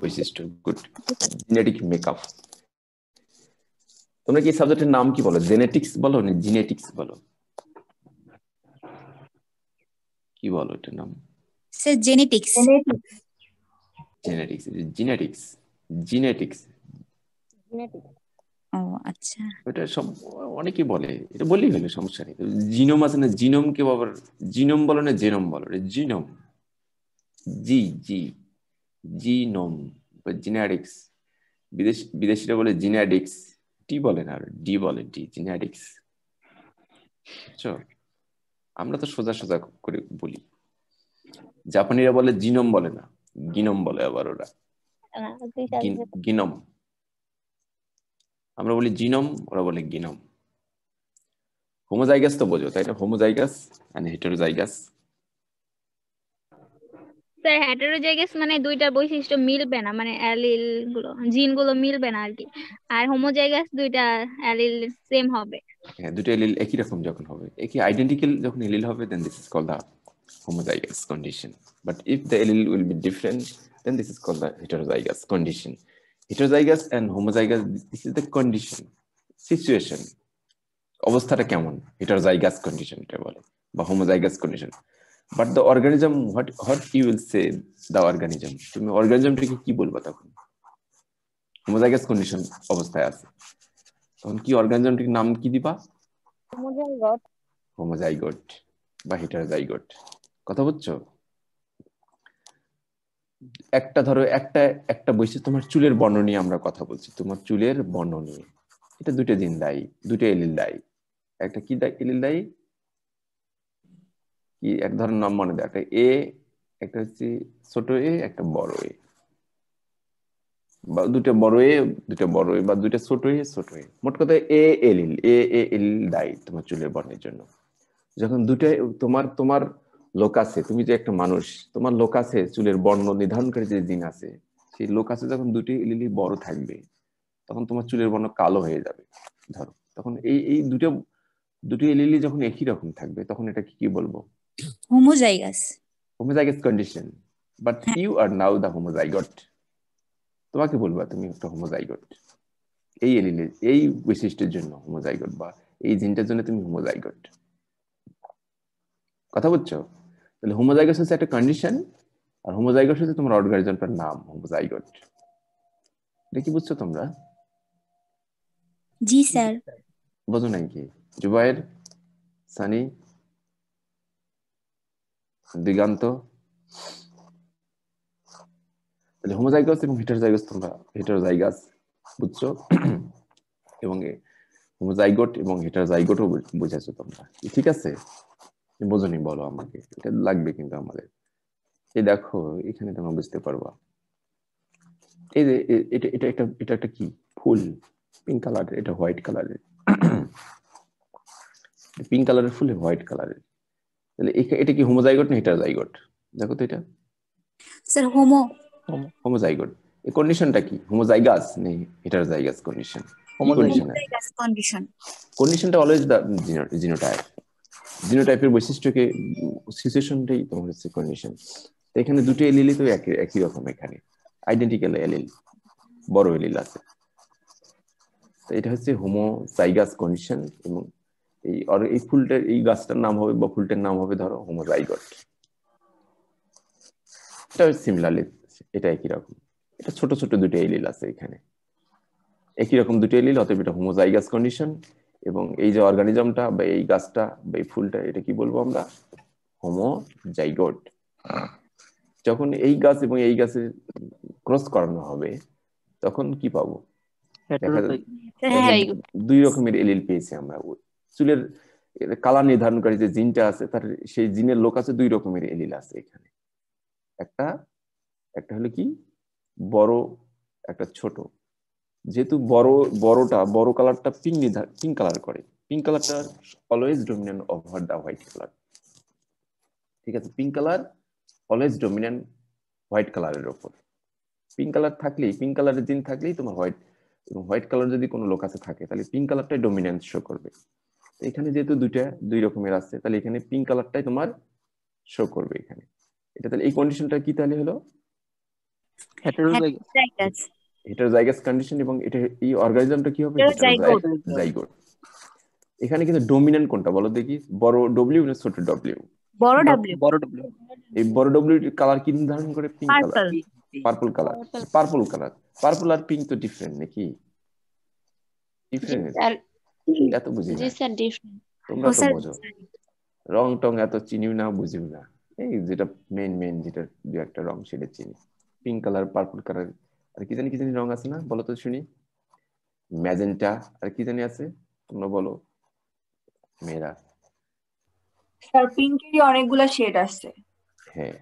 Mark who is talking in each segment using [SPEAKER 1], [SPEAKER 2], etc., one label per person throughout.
[SPEAKER 1] বৈশিষ্ট্য। Good. Genetic makeup. তোমরা কি সাবজেক্টের নাম কি বলো? জেনেটিক্স বলো না জিনেটিক্স বলো? কি বলো এটার নাম?
[SPEAKER 2] Sir genetics.
[SPEAKER 1] Genetics. Genetics. Genetics.
[SPEAKER 2] ও আচ্ছা।
[SPEAKER 1] এটা সব অনেকেই বলে, এটা বললেই হলো, সমস্যা নেই। জিনোম আছে না, জিনোম কে আবার জিনোম বলো না জেনোম বলো? জিনোম। জি জি জিনোম বা জিনেটিক্স। বিদেশিরা বলে জিনেটিক্স, টি বলে না, আর ডি বলে, ডি জিনেটিক্স। বুঝছো? আমরা তো সোজা সোজা করে বলি। জাপানিরা বলে জিনোম বলে না, গিনোম বলে আবার ওরা। গিনোম। আমরা বলি জিনোম, ওরা বলে গিনোম। হোমোজাইগাস তো বোঝো তাই না? Homozygous and heterozygous.
[SPEAKER 3] Sir heterozygous মানে দুইটার বৈশিষ্ট্য মিলবে না, মানে অ্যালিল গুলো জিন গুলো মিলবে না আর কি। আর হোমোজাইগাস দুইটা অ্যালিল সেম হবে।
[SPEAKER 1] হ্যাঁ, দুটো এলিল একই রকম যখন হবে, একই আইডেন্টিক্যাল যখন এলিল হবে, then this is called the homozygous condition. But if the allele will be different, then this is called the heterozygous condition. Heterozygous and homozygous, this is the condition, situation. অবস্থাটা কেমন, heterozygous condition এটা বলে, বা homozygous condition. But the organism, what you will say, the organism, তুমি অর্গানিজমটাকে কি বলবা তখন? homozygous condition অবস্থায় আছে, তখন কি অর্গানিজমটির নাম কি দিবা? হোমোজাইগোট বা হেটারোজাইগোট। কথা বুঝছো? একটা ধরো, একটা একটা বৈশিষ্ট্য, তোমার চুলের বর্ণ নিয়ে আমরা কথা বলছি, তোমার চুলের বর্ণ নিয়ে, এটা দুটো জিন দায়ী, দুটো এলিল দায়ী। একটা কি এলিল দায়ী, কি এক ধরনের নাম মনে দেয়, একটা এ, একটা হচ্ছে ছোট এ, একটা বড় এ, বা দুটো বড় এ, দুটো বড় এ, বা দুটো ছোট এ, ছোট এ, মোট কথা এ এলিল, এ এলিল দায়ী তোমার চুলের বর্ণের জন্য। যখন দুটো তোমার তোমার লোকাসে, তুমি যে একটা মানুষ, তোমার লোকাসে চুলের বর্ণ নির্ধারণকারী যে জিন আছে, সেই লোকাসে যখন দুটি এলিলি বড় থাকবে, তখন তোমার চুলের বর্ণ কালো হয়ে যাবে। ধরো তখন এই এই দুটি এলিলি যখন একই রকম থাকবে, তখন এটা কি বলবো?
[SPEAKER 2] Homozygous.
[SPEAKER 1] Homozygous condition. But you are now the homozygote. তোমাকে বলবা তুমি একটা হোমোজাইগট, এই এলিলি এই বৈশিষ্ট্যের জন্য হোমোজাইগট, বা এই জিনটার জন্য তুমি হোমোজাইগট। কথা বুঝছো? তাহলে হোমোজাইগাস হচ্ছে একটা কন্ডিশন, আর হোমোজাইগস হচ্ছে তোমার অর্গানিজমটার নাম, হোমোজাইগট। এটা কি বুঝছো তোমরা?
[SPEAKER 2] জি স্যার।
[SPEAKER 1] বোঝো নাই কি? জুবাইর, সানি, দিগান্ত। তাহলে হোমোজাইগাস এবং হেটারোজাইগাস, তোমরা হেটারোজাইগাস বুঝছো, এবং হোমোজাইগট এবং হেটারোজাইগটও বুঝেছো তোমরা, ঠিক আছে? বোঝনি বলো আমাকে, এটা লাগবে কিন্তু আমাদের। এই দেখো এখানে তোমরা বুঝতে পারবা, এই যে এটা একটা কি ফুল, পিঙ্ক কালারের, এটা হোয়াইট কালারের, পিঙ্ক কালারের ফুল হোয়াইট কালারের। তাহলে এটা কি হোমোজাইগট না হেটারোজাইগট? দেখো তো এটা।
[SPEAKER 2] স্যার
[SPEAKER 1] হোমোজাইগট। এই কন্ডিশনটা কি, হোমোজাইগাস নেই হেটারোজাইগাস কন্ডিশন? কি কন্ডিশন?
[SPEAKER 2] Homozygous condition.
[SPEAKER 1] কন্ডিশনটা অলওয়েজ দা জিনোটাইপ। জিনোটাইপের বৈশিষ্ট্যকে, সিচুয়েশনটাই তোমার হচ্ছে কন্ডিশন। তো এখানে দুটো এলিলি তো একই একই রকম, এখানে আইডেন্টিক্যাল এলিল, বড় এলিল আছে। তো এটা হচ্ছে হোমোজাইগাস কন্ডিশন। এবং এই ফুলটার, এই গাছটার নাম হবে বা ফুলটার নাম হবে ধরো হোমোজাইগট। এটা সিমিলারলি, এটা একই রকম। এটা ছোট ছোট দুটো এলিল আছে এখানে, একই রকম দুটো এলিল, অতএব এটা হোমোজাইগাস কন্ডিশন। এবং এই যে অর্গানিজমটা বা এই গাছটা বা এই ফুলটা, এটা কি বলবো আমরা? হোমোজাইগোট। যখন এই গাছ এবং এই গাছের ক্রস করানো হবে, তখন কি পাবো? দেখা দেখা দুই রকমের এলিল পেয়েছি আমরা। চুলের কালার নির্ধারণকারী যে জিনটা আছে, তার সেই জিনের লোক আছে, দুই রকমের এলিল আছে এখানে। একটা একটা হলো কি বড়, একটা ছোট। যেহেতু বড় কালারটা পিঙ্ক কালার করে, পিঙ্ক কালারটা always dominant over the white colour. ঠিক আছে? Pink colour always dominant white কালারের ওপর। পিঙ্ক কালার থাকলেই, পিঙ্ক কালারের জিন থাকলেই তোমার হোয়াইট, এবং হোয়াইট কালার যদি কোনো লোক আছে থাকে, তাহলে পিঙ্ক কালারটাই ডমিনেন্স শো করবে। এখানে যেহেতু দুই রকমের আছে, তাহলে এখানে পিঙ্ক কালারটাই তোমার শো করবে এখানে। এটা তাহলে এই কন্ডিশনটা কি তাহলে হলো?
[SPEAKER 2] হেটারোজাইগাস
[SPEAKER 1] হেটারোজাইগাস কন্ডিশন, এবং এটা এই অর্গানিজমটা কি হবে?
[SPEAKER 2] হেটারোজাইগোট
[SPEAKER 1] হেটারোজাইগোট। এখানে কিন্তু ডমিনেন্ট কোনটা বলো দেখি, বড় ডব্লিউ না ছোট ডব্লিউ?
[SPEAKER 2] বড় ডাব্লিউ
[SPEAKER 1] এই বড় ডব্লিউ এর কালার কি ধারণ করে? Pink colour,
[SPEAKER 2] purple
[SPEAKER 1] purple colour. Purple colour, purple আর পিঙ্ক তো ডিফারেন্ট নাকি? ডিফারেন্ট, এত বুঝি না, তোমরা তো বোঝো। রং টং এত চিনিও না, বুঝিও না। এই যেটা মেন যেটা দু একটা রং সেটা চিনি, পিঙ্ক কালার, পার্পল কালার, আর কি জানি রং আছে না, বলো তো শুনি। ম্যাজেন্টা, আর কি জানি আছে, তোমরা বলো মেয়েরা।
[SPEAKER 4] স্যার পিঙ্কেরই অনেকগুলা শেড আছে।
[SPEAKER 1] হ্যাঁ,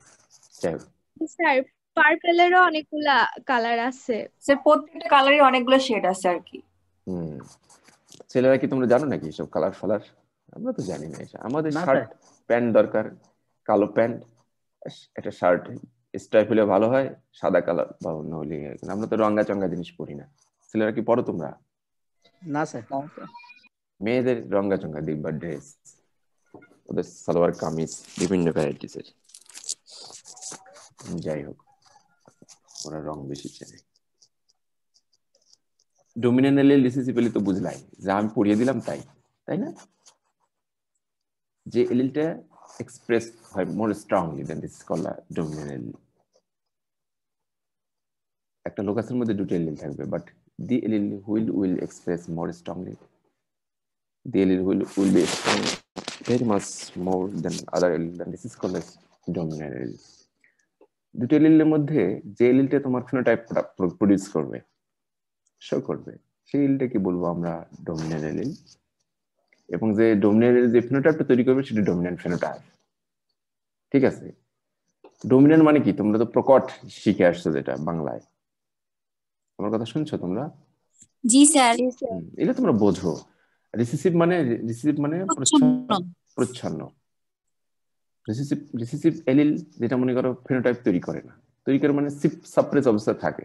[SPEAKER 5] স্যার পার্পেলেরও অনেকগুলা কালার আছে।
[SPEAKER 4] স্যার প্রত্যেকটা কালারই অনেকগুলো শেড আছে আর কি।
[SPEAKER 1] ছেলেরা কি তোমরা জানো নাকি সব কালার ফালার? আমরা তো জানি না। আমাদের শার্ট প্যান্ট দরকার, কালো প্যান্ট, একটা শার্ট স্ট্রাইপ হলে ভালো হয়, সাদা কালার বা অন্য হলে। আমরা তো রঙা চঙ্গা জিনিস পরি না। ছেলেরা কি পরো তোমরা?
[SPEAKER 6] না স্যার।
[SPEAKER 1] মেয়েদের রঙা চঙ্গা দেখবা ড্রেস, ওদের সালোয়ার কামিজ বিভিন্ন ভ্যারাইটিস এর। যাই হোক, ওরা রং বেশি চেনে। ডোমিনেন্ট এলিল রিসেসিভ এলিল তো বুঝলাই, যা আমি পড়িয়ে দিলাম তাই না? যে এলিলটা এক্সপ্রেস হয় more strongly then this is called dominant allele. একটা লোকাসের মধ্যে দুটো এলিল থাকবে, but the allele will express more strongly, the allele will be strong very much more than other allele, and this is called as dominant allele. দুটো এলিলের মধ্যে যে এলিলটা তোমার phenotype produce করবে, শো করবে, সেই এলিলটা কি বলবো আমরা? Dominant allele. এবং যে ডমিন্যান্ট এলিল যে ফিনোটাইপটা তৈরি করবে সেটা ডমিন্যান্ট ফিনোটাইপ। ঠিক আছে? ডমিন্যান্ট মানে কি? তোমরা তো প্রকট শিখে আসছো যেটা বাংলায়, আমার কথা শুনছো তোমরা?
[SPEAKER 2] জি স্যার।
[SPEAKER 1] এটা তোমরা বোঝো। রিসেসিভ মানে প্রচ্ছন্ন। রিসেসিভ এলিল যেটা মনে করো ফিনোটাইপ তৈরি করে না, তৈরি করে মানে সাপ্রেস অবস্থা থাকে,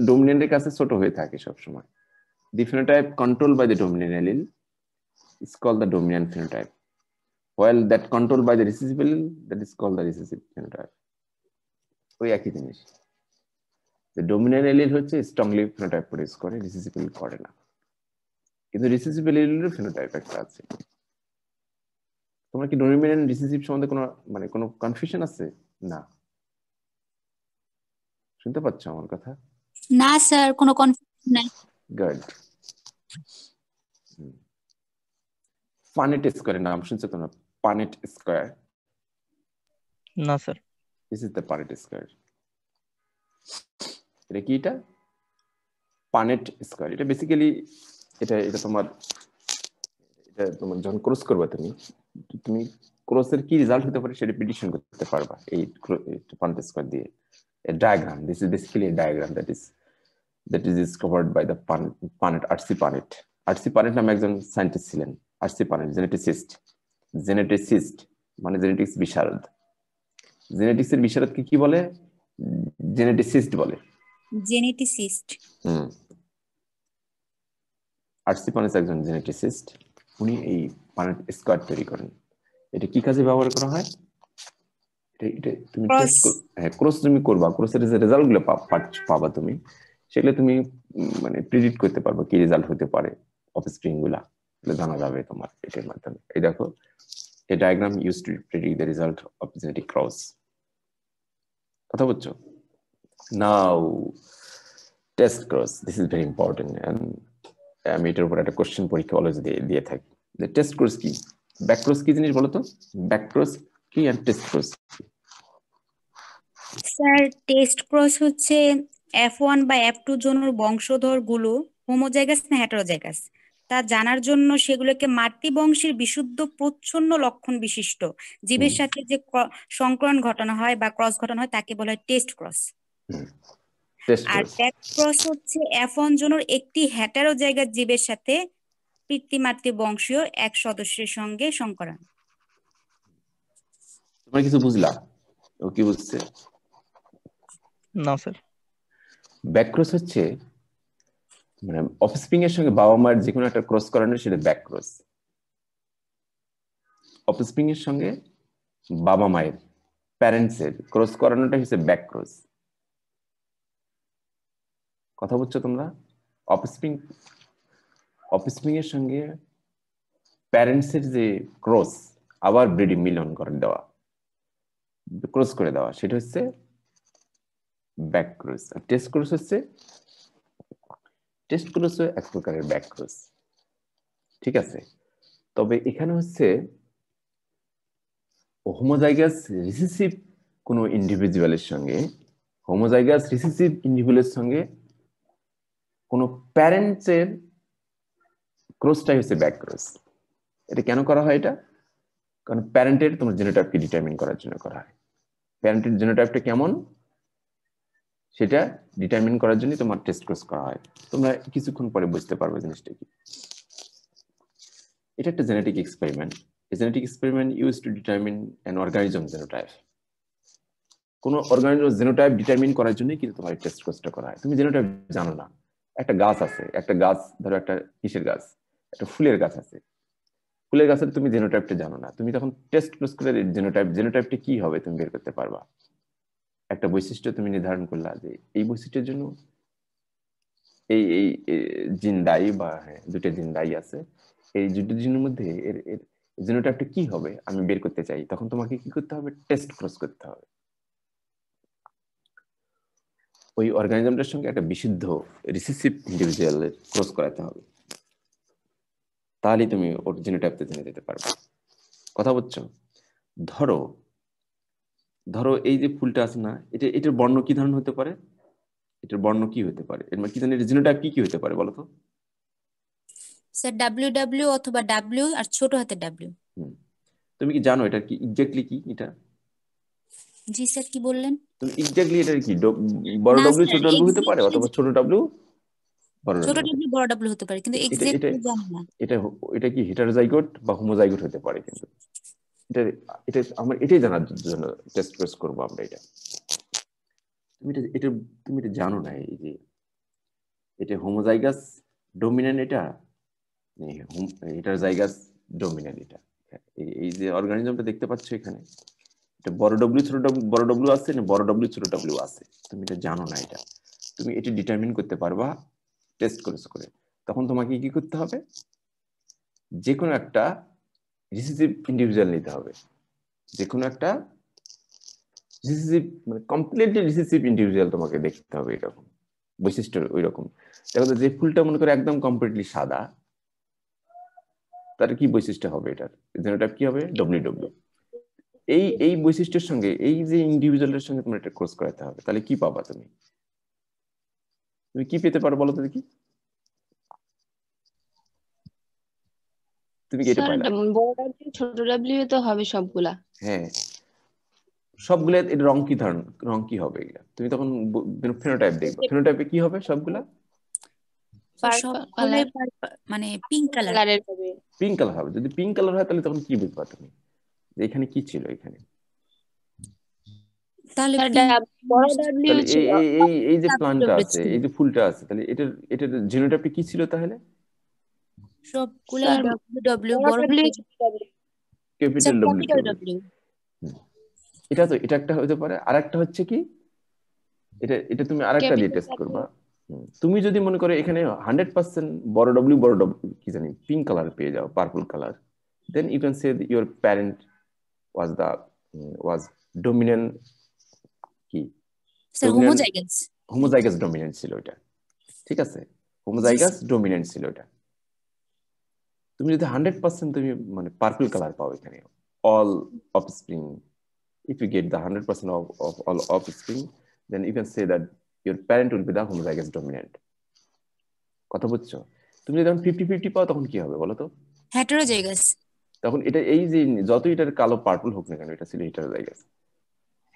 [SPEAKER 1] ডোমিনেন্টের কাছে ছোট হয়ে থাকে সব সময়। The phenotype control by the dominant allele is called the dominant phenotype, while that controlled by the recessive allele, that is called the recessive phenotype. ওই একই জিনিস। The dominant allele হচ্ছে স্ট্রংলি ফিনোটাইপ প্রডিউস করে, recessive allele করে না। কিন্তু recessive এলিলের phenotype একটা আছে। তোমরা কি ডোমিনেন্ট রিসেসিভ সম্বন্ধে কোনো কনফিউশন আছে? না, শুনতে পাচ্ছ আমার কথা?
[SPEAKER 2] না স্যার, কোনো কনফিউশন নাই।
[SPEAKER 1] গুড। পানেট স্কয়ারের নাম শুনছো তোমরা? Punnett square?
[SPEAKER 6] না sir.
[SPEAKER 1] This is the Punnett square. এটা কি? এটা পানেট স্কয়ার। এটা বেসিক্যালি এটা তোমার যখন ক্রস করবে তুমি ক্রসের কি রেজাল্ট হতে পারে সেটা প্রেডিকশন করতে পারবা এই পানেট স্কয়ার দিয়ে। A diagram. This is basically a diagram that is discovered by the Punnett, R.C. Punnett. R.C. Punnett নামে একজন সায়েন্টিস্ট ছিলেন। R.C. Punnett, জেনেটিসিস্ট মানে জেনেটিক্স বিশারদ। জেনেটিক্সের বিশারদকে কি বলে? জেনেটিসিস্ট বলে।
[SPEAKER 2] জেনেটিসিস্ট।
[SPEAKER 1] R.C. Punnett একজন জেনেটিসিস্ট। উনি এই পানেট স্কয়ার তৈরি করেন। এটা কি কাজে ব্যবহার করা হয়? তুমি ক্রস তুমি করবা, ক্রসের যে রেজাল্ট গুলো পাবা তুমি, সেগুলো তুমি মানে প্রেডিক্ট করতে পারবে কি রেজাল্ট হতে পারে অফস্প্রিং গুলা, জানা যাবে তোমার এটার মাধ্যমে। এই দেখো, a diagram used to predict the result of genetic cross. কথা বুঝছো? Now test cross, this is very important, and আমি এটার উপর একটা কোশ্চেন পরীক্ষা অলওয়েজ দিয়ে থাকি। টেস্ট ক্রস কি? ব্যাক ক্রস কি জিনিস বলো তো? ব্যাক ক্রস কি আর test cross?
[SPEAKER 2] Sir test cross হচ্ছে F1 বা F2 জন্যর বংশধর গুলো হোমোজাইগাস না হেটারোজাইগাস তা জানার জন্য সেগুলোকে মাতৃবংশের বিশুদ্ধ প্রচ্ছন্ন লক্ষণ বিশিষ্ট জীবের সাথে যে সংকরণ ঘটানো হয় বা ক্রস ঘটানো হয় তাকে বলা হয় টেস্ট ক্রস। আর ব্যাক ক্রস হচ্ছে F1 জন্যর একটি হেটারোজাইগাস জীবের সাথে পিতৃ-মাতৃ বংশীয় এক সদস্যের সঙ্গে সংকরণ।
[SPEAKER 1] তোমরা কিছু বুঝলা? ও কি বুঝছে?
[SPEAKER 6] না স্যার।
[SPEAKER 1] ব্যাক ক্রস হচ্ছে মানে অফস্প্রিং এর সঙ্গে বাবা মায়ের যে কোনো একটা ক্রস করানো, সেটা ব্যাক ক্রস। অফস্প্রিং এর সঙ্গে বাবা মায়ের প্যারেন্টস এর ক্রস করানোটা হচ্ছে ব্যাক ক্রস। কথা বলছো তোমরা? অফস্প্রিং এর সঙ্গে প্যারেন্টস এর যে ক্রস আবার ব্রিডিং মিলন করে দেওয়া, ক্রস করে দেওয়া, সেটা হচ্ছে ব্যাক ক্রস। আর টেস্ট ক্রস হচ্ছে এক প্রকারের ব্যাক ক্রস। ঠিক আছে, তবে এখানে হচ্ছে হোমোজাইগাস রিসেসিভ কোন ইন্ডিভিজুয়ালের সঙ্গে কোন প্যারেন্টসের ক্রসটাই হচ্ছে ব্যাক ক্রস। এটা কেন করা হয়? এটা কারণ প্যারেন্টের তোমার জিনোটাইপকে ডিটারমিন করার জন্য করা হয়। প্যারেন্টের জিনোটাইপটা কেমন সেটা ডিটারমিন করার জন্য তোমার টেস্ট ক্রস করা হয়। তোমরা কিছুক্ষণ পরে বুঝতে পারবে জিনিসটা কি। এটা একটা genetic experiment. A genetic experiment used to determine an organism genotype. কোন অর্গানিজম জিনোটাইপ ডিটারমিন করার জন্য কিন্তু তোমার টেস্ট ক্রসটা করা হয়। তুমি জিনোটাইপ জানো না। একটা গাছ আছে, একটা গাছ ধরো, একটা কিসের গাছ, একটা ফুলের গাছ আছে। ফুলের গাছের তুমি জিনোটাইপটা জানো না, তুমি তখন টেস্ট ক্রস করে জিনোটাইপটা কি হবে তুমি বের করতে পারবা। একটা বৈশিষ্ট্য তুমি নির্ধারণ করলা যে এই বৈশিষ্ট্যের জন্য এই এই জিন দায়ী, বা হ্যাঁ দুটো জিন দায়ী আছে, এই দুটো জিনের মধ্যে এর জিনোটাইপটা কি হবে আমি বের করতে চাই। তখন তোমাকে কি করতে হবে? টেস্ট ক্রস করতে হবে। ওই অর্গানিজমটার সঙ্গে একটা বিশুদ্ধ রিসেসিভ ইন্ডিভিজুয়ালের ক্রস করাতে হবে, তাহলেই তুমি ওর জিনোটাইপটা জেনে যেতে পারবে। কথা বলছো? ধরো এই যে ফুলটা আছে না, এটার বর্ণ কি ধরনের হতে পারে? এটার বর্ণ কি হতে পারে? এর মানে কি জানি, জিনোটাইপ কি হতে পারে বলো তো?
[SPEAKER 2] স্যার WW অথবা W আর ছোট হাতের W।
[SPEAKER 1] তুমি কি জানো এটা কি এক্স্যাক্টলি কি? এটা
[SPEAKER 2] জি স্যার, কি বললেন?
[SPEAKER 1] তুমি এক্স্যাক্টলি এটার কি বড়
[SPEAKER 2] না
[SPEAKER 1] ডব্লিউ
[SPEAKER 2] স্যার,
[SPEAKER 1] ছোট ডব্লিউ হতে পারে, অথবা ছোট ডব্লিউ বড়
[SPEAKER 2] ছোট
[SPEAKER 1] ডব্লিউ?
[SPEAKER 2] W বড় W হতে পারে, কিন্তু
[SPEAKER 1] এটা এটা
[SPEAKER 2] এক্স্যাক্টলি জানি না।
[SPEAKER 1] এটা কি হেটারোজাইগোট বা হোমোজাইগোট হতে পারে, কিন্তু এটা এটা আমরা এটাই জানার জন্য টেস্ট ক্রস করবো আমরা। এটা তুমি এটা জানো না, এই যে এটা হোমোজাইগাস ডমিন্যান্ট, এটা হেটারোজাইগাস ডমিন্যান্ট। এটা এই যে অর্গানিজমটা দেখতে পাচ্ছ এখানে, এটা বড় ডব্লিউ ছোট বড় ডব্লিউ আছে না, বড় ডব্লিউ ছোট ডব্লিউ আছে, তুমি এটা জানো না। এটা তুমি এটা ডিটারমিন করতে পারবা টেস্ট ক্রস করে। তখন তোমাকে কি করতে হবে? যে কোনো একটা রিসেসিভ ইন্ডিভিজুয়াল নিতে হবে, যে কোনো একটা রিসেসিভ, মানে কমপ্লিটলি রিসেসিভ ইন্ডিভিজুয়াল তোমাকে দেখতে হবে। এরকম বৈশিষ্ট্য ওই রকম। দেখো যে ফুলটা মনে করে একদম কমপ্লিটলি সাদা, তার কি বৈশিষ্ট্য হবে? এটার জিনোটাইপ কি হবে? WW। এই বৈশিষ্ট্যের সঙ্গে এই যে ইন্ডিভিজুয়ালের সঙ্গে তোমার এটা ক্রস করাতে হবে, তাহলে কি পাবা? তুমি কি পেতে পারো বলো তো দেখি? তুমি কি এটা পাইলা?
[SPEAKER 7] বড় ডাব্লিউ ছোট ডাব্লিউ তো হবে সবগুলা।
[SPEAKER 1] হ্যাঁ, সবগুলা। এর রং কি রং কি হবে এগুলা? তুমি তখন ফেনোটাইপ দেখবে, ফেনোটাইপে কি হবে? সবগুলা
[SPEAKER 2] মানে পিঙ্ক কালার
[SPEAKER 7] হবে।
[SPEAKER 1] পিঙ্ক কালার হবে। যদি পিঙ্ক কালার হয় তাহলে তখন কি বুঝবা তুমি যে এখানে কি ছিল? এখানে
[SPEAKER 2] তাহলে
[SPEAKER 7] বড় ডাব্লিউ ছিল।
[SPEAKER 1] এই যে প্লান্টটা আছে, এই যে ফুলটা আছে, তাহলে এটার জিনোটাইপটা কি ছিল তাহলে?
[SPEAKER 2] সবগুলাই WW বড়
[SPEAKER 1] ক্যাপিটাল ডব্লিউ। এটা একটা হতে পারে। আরেকটা হচ্ছে কি, এটা তুমি আরেকটা দিয়ে টেস্ট করবা। তুমি যদি মনে করো এখানে 100% বড় ডব্লিউ কি জানি পিঙ্ক কালার পেয়ে যাও, purple colour, then you can say your parent was dominant কি হোমোজাইগাস ডমিনেন্ট ছিল এটা। ঠিক আছে, হোমোজাইগাস ডমিনেন্ট ছিল এটা। তুমি যদি 100% তুমি মানে পার্পল কালার পাও এখানে, all offspring, if you get the 100% of all offspring, then you can say that your parent will be the homozygous dominant. কথা বুঝছো? তুমি যখন 50-50 পাও তখন কি হবে বলো তো?
[SPEAKER 2] হেটারোজাইগাস।
[SPEAKER 1] তখন এটা এই যে যত এটার কালো পার্পল হোক না কেন, এটা ছিল হেটারোজাইগাস।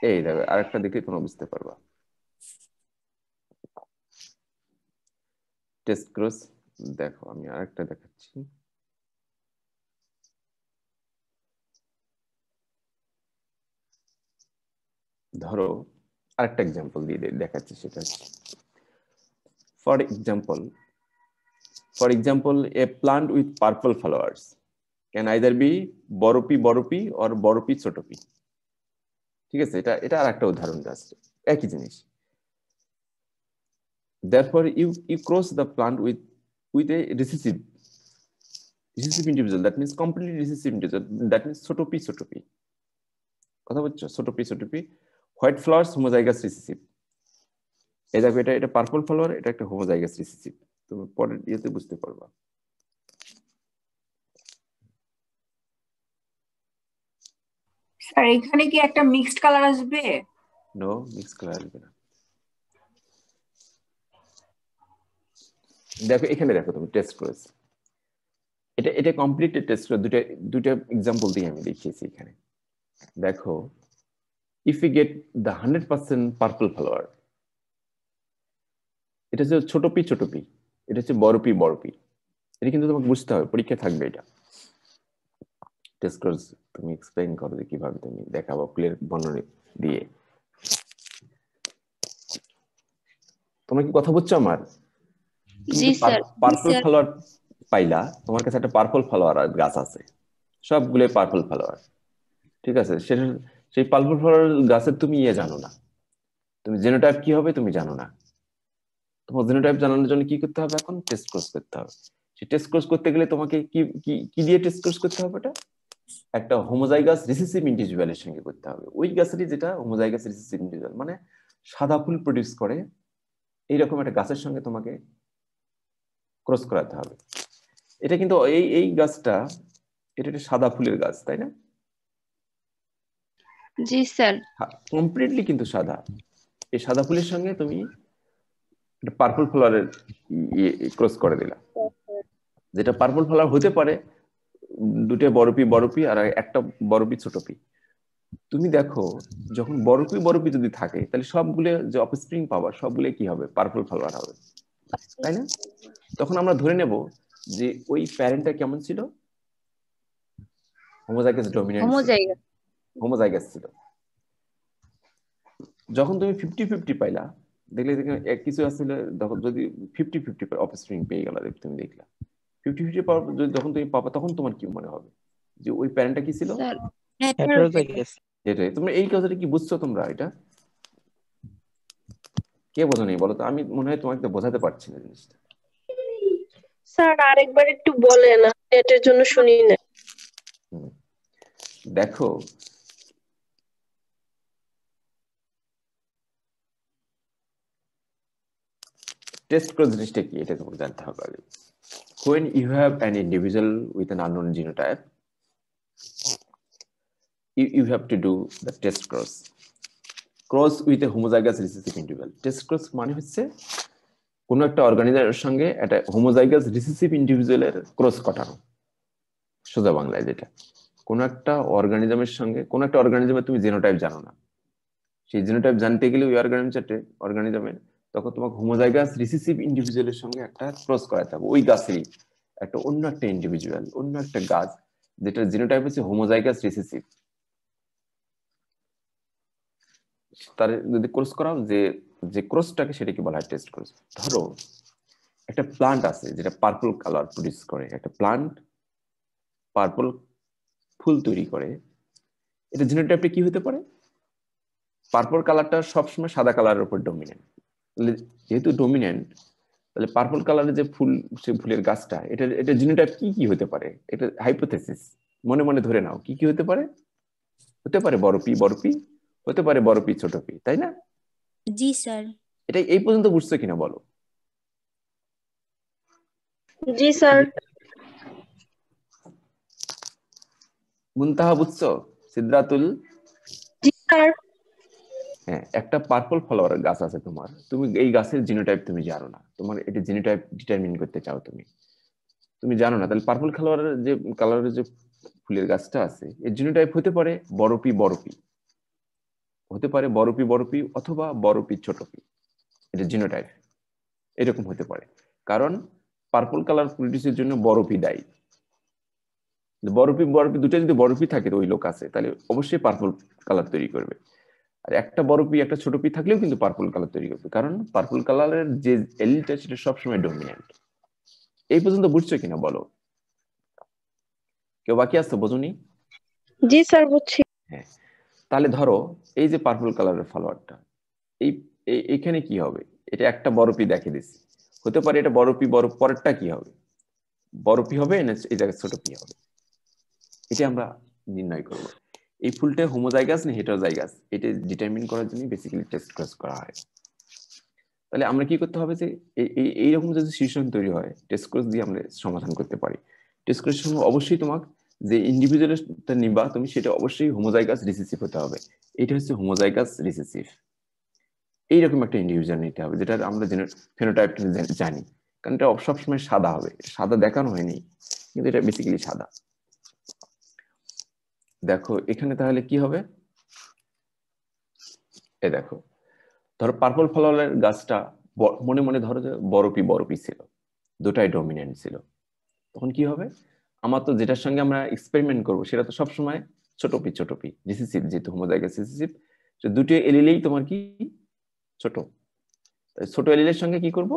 [SPEAKER 1] এই দেখো আরেকটা দেখে তোমরা বুঝতে পারবা। টেস্ট ক্রস দেখো, আমি আরেকটা দেখাচ্ছি। ধরো আরেকটা এক্সাম্পল দিয়ে দেখাচ্ছি, সেটা for example a plant with purple flowers can either be বড় পি অর বড় পি ছোট পি। ঠিক আছে, এটা আরেকটা উদাহরণ আছে, একই জিনিস। therefore you cross the plant with a recessive individual, that means completely recessive individual, that means ছোট p কথা বলছো, ছোট p white flowers homozygous recessive. এই দেখো এটা পার্পল ফ্লাওয়ার, এটা একটা হোমোজাইগাস রিসেসিভ, তুমি পরের ইয়েতে বুঝতে পারবা।
[SPEAKER 4] স্যার এখানে কি একটা মিক্সড কালার আসবে?
[SPEAKER 1] নো, মিক্স কালার আসবে না। দেখো এখানে দেখো তুমি টেস্ট করেছো, এটা কমপ্লিট টেস্ট করে দুটো এক্সাম্পল দিয়ে আমি দেখিয়েছি এখানে। দেখো if we get the 100% purple flower, এটা হচ্ছে ছোট পি, এটা হচ্ছে বড় পি। এটা কিন্তু তোমাকে বুঝতে হবে, পরীক্ষা থাকবে এটা। টেস্ট কোর্স তুমি এক্সপ্লেইন করো যে কিভাবে তুমি দেখাবো ক্লিয়ার বর্ণনা দিয়ে। তোমরা কি কথা বুঝছো আমার?
[SPEAKER 7] জি স্যার।
[SPEAKER 1] পার্পল ফ্লাওয়ার পাইলা, তোমার কাছে একটা পার্পল ফ্লাওয়ার গাছ আছে, সবগুলো পার্পল ফ্লাওয়ার, ঠিক আছে? সেই পার্পল ফ্লাওয়ার গাছের তুমি জানো না, তুমি জিনোটাইপ কি হবে তুমি জানো না। তোমার জিনোটাইপ জানানোর জন্য কি করতে হবে? এখন টেস্ট কোর্স করতে হবে। সেই টেস্ট কোর্স করতে গেলে তোমাকে কি দিয়ে টেস্ট কোর্স করতে হবে? এটা একটা হোমোজাইগাস রিসেসিভ ইন্ডিভিজুয়ালের সঙ্গে করতে হবে। ওই গাছেরই যেটা হোমোজাইগাস রিসেসিভ ইন্ডিভিজুয়াল, মানে সাদা ফুল প্রডিউস করে, এইরকম একটা গাছের সঙ্গে তোমাকে ক্রস করাতে হবে। এটা কিন্তু এই গাছটা, এটা একটা সাদা ফুলের গাছ, তাই না?
[SPEAKER 7] জি স্যার।
[SPEAKER 1] কমপ্লিটলি কিন্তু সাদা। এই সাদা ফুলের সঙ্গে তুমি পার্পল ফ্লাওয়ারের ক্রস করে দিলা, যেটা পার্পল ফ্লাওয়ার হতে পারে দুটো বড় পি আর একটা বড় পি ছোট পি। তুমি দেখো যখন বড় পি যদি থাকে, তাহলে সবগুলো যে অফস্প্রিং পাওয়া সবগুলো কি হবে? পার্পল ফ্লাওয়ার হবে, তাই না? তখন আমরা ধরে নেব যে ওই প্যারেন্টটা কেমন ছিল? হোমোজাইগাস ডমিনেন্ট, হোমোজাইগাস ছিল। যখন তুমি 50-50 পাইলা, দেখলে কিছু আসলে যদি 50-50 অফস্প্রিং পেয়ে গেল, তুমি দেখলা 50-50 পাওয়ার যখন তুমি পাবা, তখন তোমার কি মনে হবে যে ওই প্যারেন্টটা কি ছিল?
[SPEAKER 6] হেটারোজাইগাস।
[SPEAKER 1] এটাই। তোমরা এই কথাটা কি বুঝছো? তোমরা এটা কে বোঝো নেই বলো তো? আমি মনে হয় তোমাকে বোঝাতে পারছি না জিনিসটা।
[SPEAKER 8] স্যার আরেকবার একটু বলেন, নেটের জন্য শুনি না।
[SPEAKER 1] দেখো টেস্ট ক্রস জিনিসটা কি, এটা তোমাকে জানতে হবে আগে। When you have an individual with an unknown genotype, you have to do the test cross with a homozygous recessive individual. Test cross মানে হচ্ছে কোন একটা অর্গানিজমের সঙ্গে একটা হোমোজাইগাস রিসেসিভ ইন্ডিভিজুয়ালের ক্রস করানো। সোজা বাংলায় যেটা, কোন একটা অর্গানিজমের সঙ্গে, কোন একটা অর্গানিজমের তুমি জিনোটাইপ জানো না, সেই জিনোটাইপ জানতে গেলে ওই অর্গানিজমের তখন তোমাকে হোমোজাইগাস রিসেসিভ ইন্ডিভিজুয়ালের সঙ্গে একটা ক্রস করাতে হবে। ওই গাছেরই একটা অন্য একটা ইন্ডিভিজুয়াল, অন্য একটা গাছ যেটা জিনোটাইপ হচ্ছে হোমোজাইগাস রিসেসিভ, তার যদি ক্রস করাও, যে ক্রসটাকে সেটাকে বলা হয় টেস্ট ক্রস। ধরো একটা প্লান্ট আছে যেটা পার্পল কালার প্রডিউস করে, একটা প্লান্ট পার্পল ফুল তৈরি করে, এটা জিনোটাইপটা কি হতে পারে? পার্পল কালারটা সবসময় সাদা কালারের উপর ডমিনেন্ট, যেহেতু ডমিনেন্ট, তাহলে পার্পল কালারের যে ফুল, সে ফুলের গাছটা, এটা জিনোটাইপ কি হতে পারে? এটা হাইপোথেসিস, মনে মনে ধরে নাও কি হতে পারে। হতে পারে বড় পি, হতে পারে বড় পি ছোট পি, তাই না?
[SPEAKER 2] জি স্যার।
[SPEAKER 1] এটা এই পর্যন্ত বুঝছো কিনা বলো?
[SPEAKER 8] জি স্যার।
[SPEAKER 1] মুনতাহা বুঝছো? সিদ্রাতুল?
[SPEAKER 8] জি স্যার।
[SPEAKER 1] হ্যাঁ, একটা পার্পল ফ্লাওয়ারের গাছ আছে তোমার, তুমি এই গাছের জিনোটাইপ তুমি জানো না, তোমার এটা জিনোটাইপ ডিটারমিন করতে চাও, তুমি জানো না, তাহলে পার্পল কালারের যে ফুলের গাছটা আছে, এর জিনোটাইপ হতে পারে বড় পি, হতে পারে বড় পি অথবা বড় পি ছোট পি, এটা জিনোটাইপ এরকম হতে পারে। কারণ পার্পল কালার প্রডিউসের জন্য বড় পি দায়ী। বড় পি দুটো যদি বড় পি থাকে ওই লোক আছে, তাহলে অবশ্যই পার্পল কালার তৈরি করবে। আর একটা বড় পি একটা ছোট পি থাকলেও কিন্তু পার্পল কালার তৈরি করবে, কারণ পার্পল কালারের যে এলিলটা সেটা সবসময় ডমিনেন্ট। এই পর্যন্ত বুঝছো কিনা বলো? কেউ বাকি আসতো বোঝুনি?
[SPEAKER 8] জি স্যার বুঝছি।
[SPEAKER 1] হ্যাঁ, তাহলে ধরো এই যে পার্পল কালারের ফ্লাওয়ারটা, এইখানে কি হবে? এটা একটা বড় পি দেখে দিচ্ছি, হতে পারে এটা বড় পি, বড় পরেরটা কি হবে, বড় পি হবে না এই জায়গায় ছোট পি হবে, এটা আমরা নির্ণয় করব। এই ফুলটা হোমোজাইগাস না হেটারোজাইগাস এটা ডিটারমিন করার জন্য বেসিক্যালি টেস্ট ক্রস করা হয়। তাহলে আমরা কি করতে হবে যে এইরকম যদি সিচুয়েশন তৈরি হয় টেস্ট ক্রস দিয়ে আমরা সমাধান করতে পারি। টেস্ট ক্রসের সঙ্গে অবশ্যই তোমাকে যে ইন্ডিভিজুয়ালটা নিবা তুমি সেটা অবশ্যই হোমোজাইগাস রিসেসিভ হতে হবে। এটা হচ্ছে হোমোজাইগাস রিসেসিভ, এইরকম একটা ইন্ডিভিজুয়াল নিতে হবে যেটা আমরা ফেনোটাইপটা জানি, কারণ এটা সবসময় সাদা হবে, সাদা দেখানো হয়নি কিন্তু এটা বেসিক্যালি সাদা। দেখো এখানে তাহলে কি হবে, এ দেখো ধরো পার্পল ফ্লাওয়ারের গাছটা মনে মনে ধরো যে বড় পি ছিল, দুটাই ডমিনেন্ট ছিল, তখন কি হবে, আমার তো যেটার সঙ্গে আমরা এক্সপেরিমেন্ট করবো সেটা তো সবসময় ছোট পি রিসেসিভ, যেহেতু হোমোজাইগাস রিসেসিভ, তো দুটো এলিলেই তোমার কি ছোট, ছোট এলিলের সঙ্গে কি করব,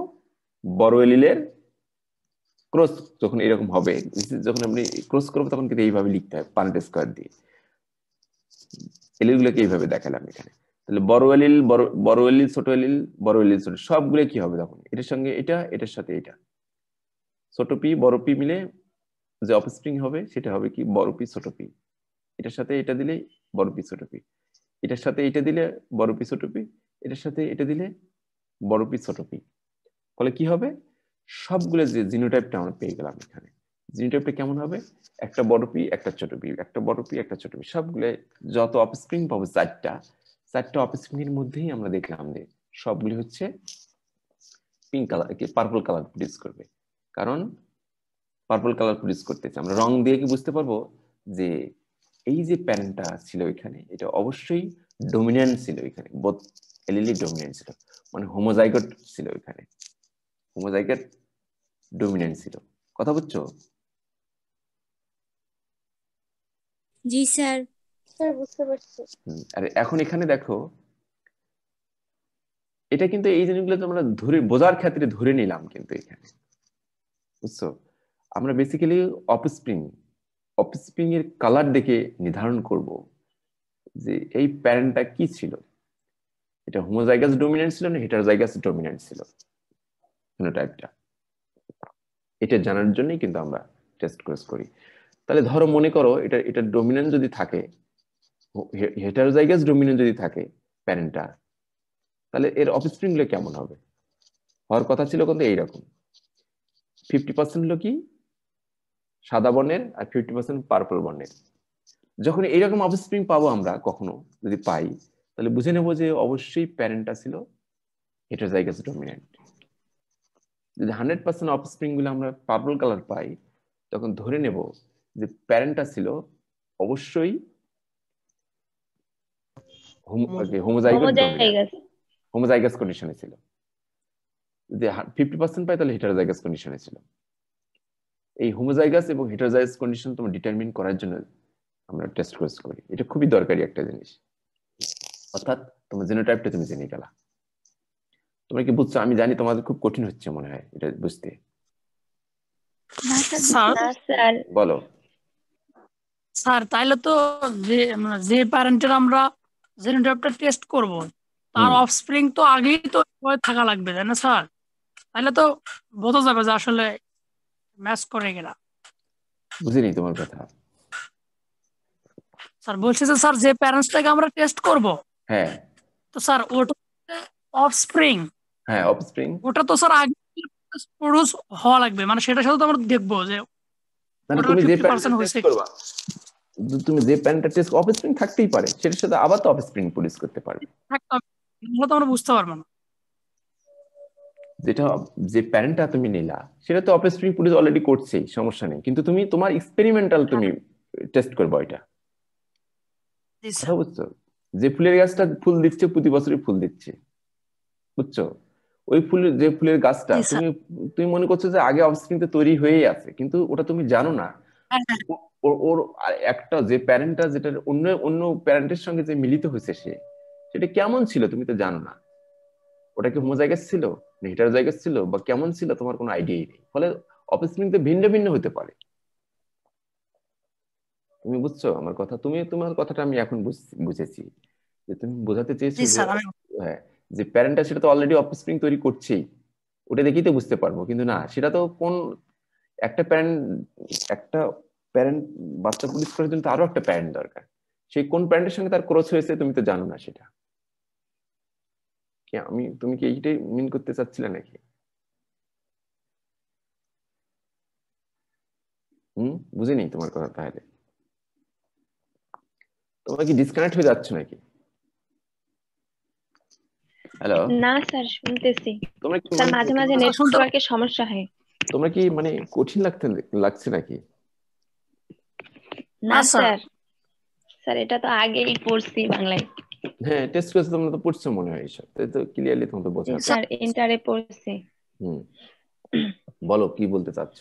[SPEAKER 1] বড় এলিলের ক্রস যখন এরকম হবে, যখন আপনি ক্রস করবো তখন কিন্তু এইভাবে লিখতে হয় পারেন্ট স্কয়ার দিয়ে, এলিলগুলোকে এইভাবে দেখালাম এখানে। তাহলে বড় এলিল ছোট এলিল, বড় এলিল ছোট, সবগুলো কি হবে তখন এটার সঙ্গে এটা, এটার সাথে এটা, ছোট পি বড় পি মিলে যে অফস্প্রিং হবে সেটা হবে কি বড় পি ছোট পি, এটার সাথে এটা দিলে বড় পি ছোট পি, এটার সাথে এটা দিলে বড় পি ছোট পি, এটার সাথে এটা দিলে বড় পি ছোট পি, ফলে কি হবে সবগুলো যে জিনোটাইপটা আমরা পেয়ে গেলাম এখানে, জিনোটাইপটা কেমন হবে, একটা বড় পি একটা ছোট পি, একটা বড় পি একটা ছোট পি, সবগুলো যত অফস্প্রিং পাবো চারটা অফস্প্রিং এর মধ্যেই আমরা দেখলাম যে সবগুলি হচ্ছে পিঙ্ক কালার কি পার্পল কালার প্রডিউস করবে, কারণ পার্পল কালার প্রডিউস করতেছে। আমরা রং দিয়ে কি বুঝতে পারবো যে এই যে প্যারেন্টটা ছিল এখানে এটা অবশ্যই ডমিনেন্ট ছিল, এখানে বোথ এলিলি ডমিনেন্ট ছিল, মানে হোমোজাইগট ছিল, এখানে হোমোজাইগট ডমিনেন্ট ছিল, কথা বুঝছো?
[SPEAKER 2] জি স্যার।
[SPEAKER 8] স্যার বুঝতে পারছি।
[SPEAKER 1] আর এখন এখানে দেখো এটা কিন্তু এই জিনিসগুলো তো আমরা ধরে বোঝার ক্ষেত্রে ধরে নিলাম, কিন্তু এখানে বুঝছো আমরা বেসিক্যালি অফস্প্রিং এর কালার দেখে নির্ধারণ করব যে এই প্যারেন্টটা কি ছিল, এটা হোমোজাইগাস ডমিনেন্ট ছিল না হেটারোজাইগাস ডমিনেন্ট ছিল ফিনোটাইপটা, এটা জানার জন্যই কিন্তু আমরা টেস্ট ক্রস করি। তাহলে ধরো মনে করো এটা ডমিনেন্ট যদি থাকে, হেটারোজাইগাস ডমিনেন্ট যদি থাকে প্যারেন্টটা, তাহলে এর অফস্প্রিং গুলো কেমন হবে, হওয়ার কথা ছিল কিন্তু এইরকম 50% হলো কি সাদা বর্ণের আর 50% পার্পল বর্ণের। যখন এইরকম অফস্প্রিং পাবো আমরা কখনো যদি পাই, তাহলে বুঝে নেবো যে অবশ্যই প্যারেন্টটা ছিল হেটারোজাইগাস ডমিনেন্ট। যদি 100% অফস্প্রিং গুলো আমরা পার্পল কালার পাই, তখন ধরে নেব যে প্যারেন্টটা ছিল অবশ্যই হোমোজাইগাস কন্ডিশনে ছিল। যদি 50% পাই তাহলে হেটারোজাইগাস কন্ডিশনে ছিল। এই হোমোজাইগাস এবং হেটারোজাইগাস কন্ডিশন তোমরা ডিটারমিন করার জন্য আমরা টেস্ট ক্রস করি, এটা খুবই দরকারি একটা জিনিস, অর্থাৎ তোমার জিনোটাইপটা তুমি জেনে গেলা। তোমরা কি বুঝছো? আমি জানি তোমাদের খুব কঠিন হচ্ছে মনে হয় এটা বুঝতে।
[SPEAKER 7] স্যার
[SPEAKER 1] বলো
[SPEAKER 9] স্যার তাইলে তো যে প্যারেন্টের আমরা জিনোটাইপটা টেস্ট করব তার অফস্প্রিং তো আগেই তো থাকা লাগবে তাই না স্যার? তাহলে তো বোঝা যাবে যে আসলে ম্যাচ করে কিনা।
[SPEAKER 1] বুঝিনি তোমার কথা।
[SPEAKER 9] স্যার বলছি যে স্যার যে প্যারেন্টসটাকে আমরা টেস্ট করব,
[SPEAKER 1] হ্যাঁ
[SPEAKER 9] তো স্যার ওটা অফস্প্রিং,
[SPEAKER 1] হ্যাঁ অফস্প্রিং
[SPEAKER 9] ওটা তো স্যার আগে প্রডিউস হওয়া লাগবে, মানে সেটার সাথে তো আমরা দেখবো যে
[SPEAKER 1] মানে তুমি যে প্যারেন্টটা টেস্ট করবা, তুমি যে প্যারেন্টটা টেস্ট অফস্প্রিং থাকতেই পারে, সেটার সাথে আবার তো অফস্প্রিং প্রডিউস করতে পারবে,
[SPEAKER 9] তো আমরা বুঝতে পারবো না।
[SPEAKER 1] যেটা যে প্যারেন্টটা তুমি নিলা সেটা তো অফস্প্রিং প্রডিউস অলরেডি করছেই, সমস্যা নেই, কিন্তু তুমি তোমার এক্সপেরিমেন্টাল তুমি টেস্ট করবে এটা, কথা বুঝছো? যে ফুলের গাছটা ফুল দিচ্ছে প্রতি বছরই ফুল দিচ্ছে, বুঝছো? ওই ফুলের যে ফুলের গাছটা তুমি মনে করছো যে আগে অফস্প্রিং তো তৈরি হয়েই আছে, কিন্তু ওটা তুমি জানো না ওর একটা যে প্যারেন্টটা যেটা অন্য অন্য প্যারেন্টের সঙ্গে যে মিলিত হয়েছে সেটা কেমন ছিল তুমি তো জানো না, ওটা কি হোমোজাইগাস ছিল না হেটারোজাইগাস ছিল বা কেমন ছিল তোমার কোনো আইডিয়াই নেই, ফলে অফস্প্রিং তো ভিন্ন ভিন্ন হতে পারে। তুমি বুঝছো আমার কথা? তুমি তোমার কথাটা আমি এখন বুঝেছি যে তুমি বোঝাতে চেয়েছো যে হ্যাঁ যে প্যারেন্টটা সেটা তো অলরেডি অফস্প্রিং তৈরি করছেই, ওটা দেখেই তো বুঝতে পারবো। কিন্তু না, সেটা তো কোন একটা প্যারেন্ট বাচ্চা প্রডিউস করার জন্য আরো একটা প্যারেন্ট দরকার। সেই কোন প্যারেন্টের সঙ্গে তার ক্রস হয়েছে তুমি তো জানো না সেটা। তুমি কি এইটাই মিন করতে চাচ্ছিলে নাকি? বুঝিনি তোমার কথা। তাহলে তোমরা কি ডিসকানেক্ট হয়ে যাচ্ছ নাকি? হ্যালো,
[SPEAKER 7] না স্যার শুনতেছি
[SPEAKER 1] তোমরা কি
[SPEAKER 7] স্যার, মাঝে মাঝে নেটওয়ার্কের সমস্যা হয়।
[SPEAKER 1] তোমরা কি মানে কঠিন লাগছে নাকি?
[SPEAKER 7] না স্যার, স্যার এটা তো আগেই পড়ছি বাংলায়।
[SPEAKER 1] হ্যাঁ, টেস্ট করেছো তোমরা তো পড়ছো মনে হয় এইসব, তাই তো ক্লিয়ারলি তোমাদের বোঝা যাচ্ছে।
[SPEAKER 7] স্যার ইন্টারে পড়ছি।
[SPEAKER 1] বলো কি বলতে চাচ্ছ,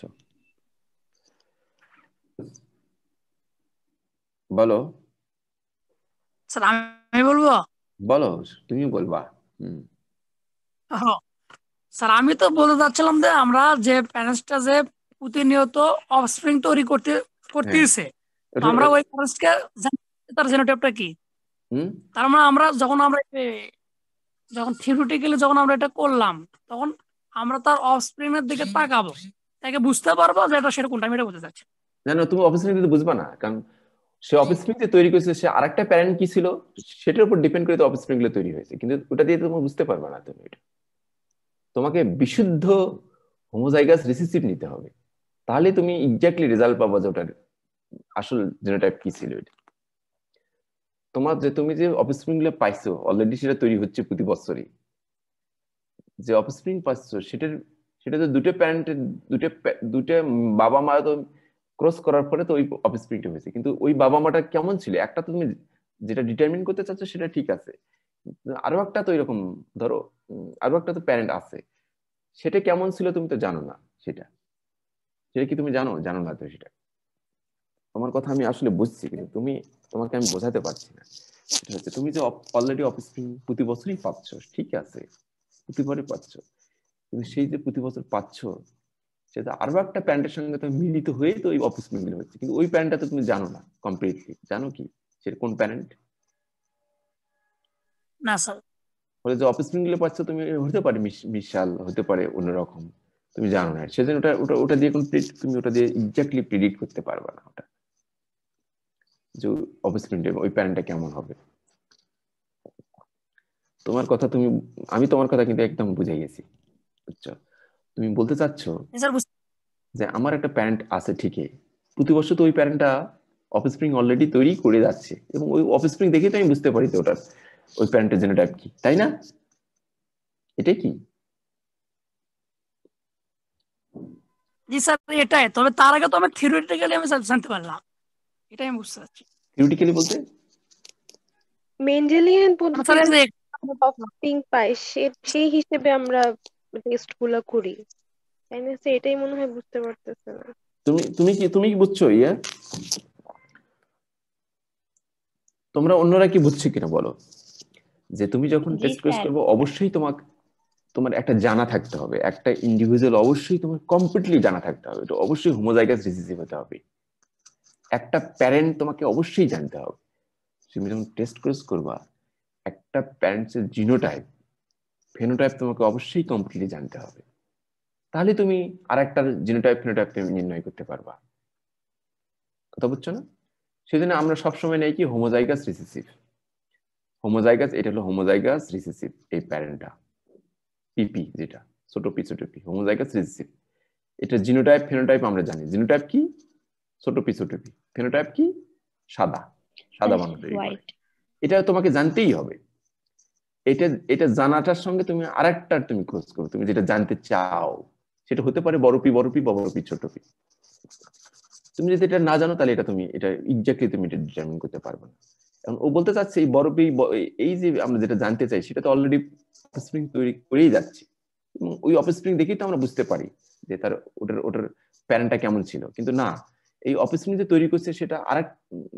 [SPEAKER 1] বলো।
[SPEAKER 9] স্যার আমি বলবো?
[SPEAKER 1] বলো, তুমি বলবা।
[SPEAKER 9] স্যার আমি তো বলতে চাচ্ছিলাম যে আমরা যে প্যারেন্টসটা যে প্রতিনিয়ত অফস্প্রিং তৈরি করতেছে, আমরা ওই প্যারেন্টসকে তার জেনোটাইপটা কি, তার মানে আমরা যখন থিওরিটিক্যালি যখন আমরা এটা করলাম, তখন আমরা তার অফস্প্রিং এর দিকে তাকাবো, তাকে বুঝতে পারবো যে এটা সেটা কোনটা। আমি এটা বলতে চাচ্ছি।
[SPEAKER 1] না, তুমি অফস্প্রিং দিতে বুঝবা না, কারণ সে অফস্প্রিং যে তৈরি করেছে সে আরেকটা প্যারেন্ট কি ছিল সেটার উপর ডিপেন্ড করে তো অফস্প্রিং গুলো তৈরি হয়েছে, কিন্তু ওটা দিয়ে তুমি বুঝতে পারবে না। তুমি এটা তোমাকে বিশুদ্ধ হোমোজাইগাস রিসেসিভ নিতে হবে, তাহলে তুমি এক্স্যাক্টলি রেজাল্ট পাবা যে ওটার আসল জেনোটাইপ কি ছিল। এটা তুমি যে অফস্প্রিং গুলো পাইছো অলরেডি সেটা তৈরি হচ্ছে প্রতি বছরই। যে অফস্প্রিং পাচ্ছ সেটা তো দুটো প্যারেন্টের দুটো বাবা মা তো ক্রস করার পরে তো ওই অফস্প্রিংটা হয়েছে। কিন্তু ওই বাবা মাটা কেমন ছিল একটা তো তুমি যেটা ডিটারমিন করতে চাচ্ছ সেটা ঠিক আছে, আরো একটা তো এরকম ধরো আরো একটা তো প্যারেন্ট আছে, সেটা কেমন ছিল তুমি তো জানো না। সেটা কি তুমি জানো না তো সেটা। তোমার কথা আমি আসলে বুঝছি, কিন্তু তোমাকে আমি বোঝাতে পারছি না। সেটা হচ্ছে তুমি যে অলরেডি অফস্প্রিং প্রতি বছরই পাচ্ছ, ঠিক আছে, প্রতিবারই পাচ্ছ, কিন্তু সেই যে প্রতি বছর পাচ্ছ সেটা আরো একটা প্যারেন্টের সঙ্গে তুমি মিলিত হয়ে তো ওই অফস্প্রিং গুলো হচ্ছে, কিন্তু ওই প্যারেন্টটা তো তুমি জানো না কমপ্লিটলি। জানো কি সেটা কোন প্যারেন্ট?
[SPEAKER 9] না স্যার।
[SPEAKER 1] ফলে যে অফস্প্রিং গুলো পাচ্ছ তুমি হতে পারে মিশাল, হতে পারে অন্যরকম, তুমি জানো না। সেজন্য ওটা দিয়ে তুমি ওটা দিয়ে এক্স্যাক্টলি প্রেডিক্ট করতে পারবে না ওটা যে অফস্প্রিং ওই প্যারেন্টটা কেমন হবে। আমি তোমার কথা কিন্তু একদম বুঝে গেছি, বুঝছো? তুমি বলতে চাচ্ছ যে আমার একটা প্যারেন্ট আছে ঠিকই, প্রতি বছর তো ওই প্যারেন্টটা অফস্প্রিং অলরেডি তৈরি করে যাচ্ছে, এবং ওই অফস্প্রিং দেখে তো আমি বুঝতে পারি তো ওটার ওই প্যারেন্টের জেনোটাইপ কি, তাই না? এটাই কি?
[SPEAKER 9] জি স্যার এটাই। তবে তার আগে তো আমি থিওরিটিক্যালি আমি জানতে পারলাম, এটাই আমি বুঝতে পারছি।
[SPEAKER 1] থিওরিটিক্যালি বলতে
[SPEAKER 8] মেন্ডেলিয়ান পদ্ধতিতে অফস্প্রিং পাই সেই হিসেবে আমরা টেস্ট গুলো করি, তাই না? এটাই মনে হয় বুঝতে পারতেছে না।
[SPEAKER 1] তুমি কি বুঝছো? তোমরা অন্যরা কি বুঝছো কিনা বলো। যে তুমি যখন টেস্ট কেস করবে অবশ্যই তোমার একটা জানা থাকতে হবে, একটা ইন্ডিভিজুয়াল অবশ্যই তোমার কমপ্লিটলি জানা থাকতে হবে, এটা অবশ্যই হোমোজাইগাস রিসেসিভ হতে হবে। একটা প্যারেন্ট তোমাকে অবশ্যই জানতে হবে। তুমি যখন টেস্ট কেস করবা একটা প্যারেন্টসের জিনোটাইপ ফেনোটাইপ তোমাকে অবশ্যই কমপ্লিটলি জানতে হবে, তাহলে তুমি আরেকটা জিনোটাইপ ফেনোটাইপ তুমি নির্ণয় করতে পারবা। কথা বুঝছো না? সেজন্য আমরা সবসময় নেই কি হোমোজাইগাস রিসেসিভ। এটা হলো হোমোজাইগাস রিসেসিভ, এই প্যারেন্টটা পিপি, যেটা ছোট পি হোমোজাইগাস রিসেসিভ। এটা জিনোটাইপ ফেনোটাইপ আমরা জানি। জিনোটাইপ কি? ছোট পি। ফেনোটাইপ কি? সাদা বর্ণ তৈরি করে। এটা তোমাকে জানতেই হবে। এটা জানাটার সঙ্গে তুমি আরেকটা তুমি খোঁজ করো, তুমি যেটা জানতে চাও সেটা হতে পারে বড় পি বা বড় পি ছোট পি। তুমি যদি এটা না জানো তাহলে এটা এক্স্যাক্টলি তুমি এটা ডিটারমিন করতে পারবে না। এখন ও বলতে চাচ্ছে এই বড় পি, এই যে আমরা যেটা জানতে চাই সেটা তো অলরেডি অফস্প্রিং তৈরি করেই যাচ্ছে, এবং ওই অফস্প্রিং দেখেই তো আমরা বুঝতে পারি যে তার ওটার প্যারেন্টটা কেমন ছিল। কিন্তু না, এই অফস্প্রিং যে তৈরি করছে সেটা আরেক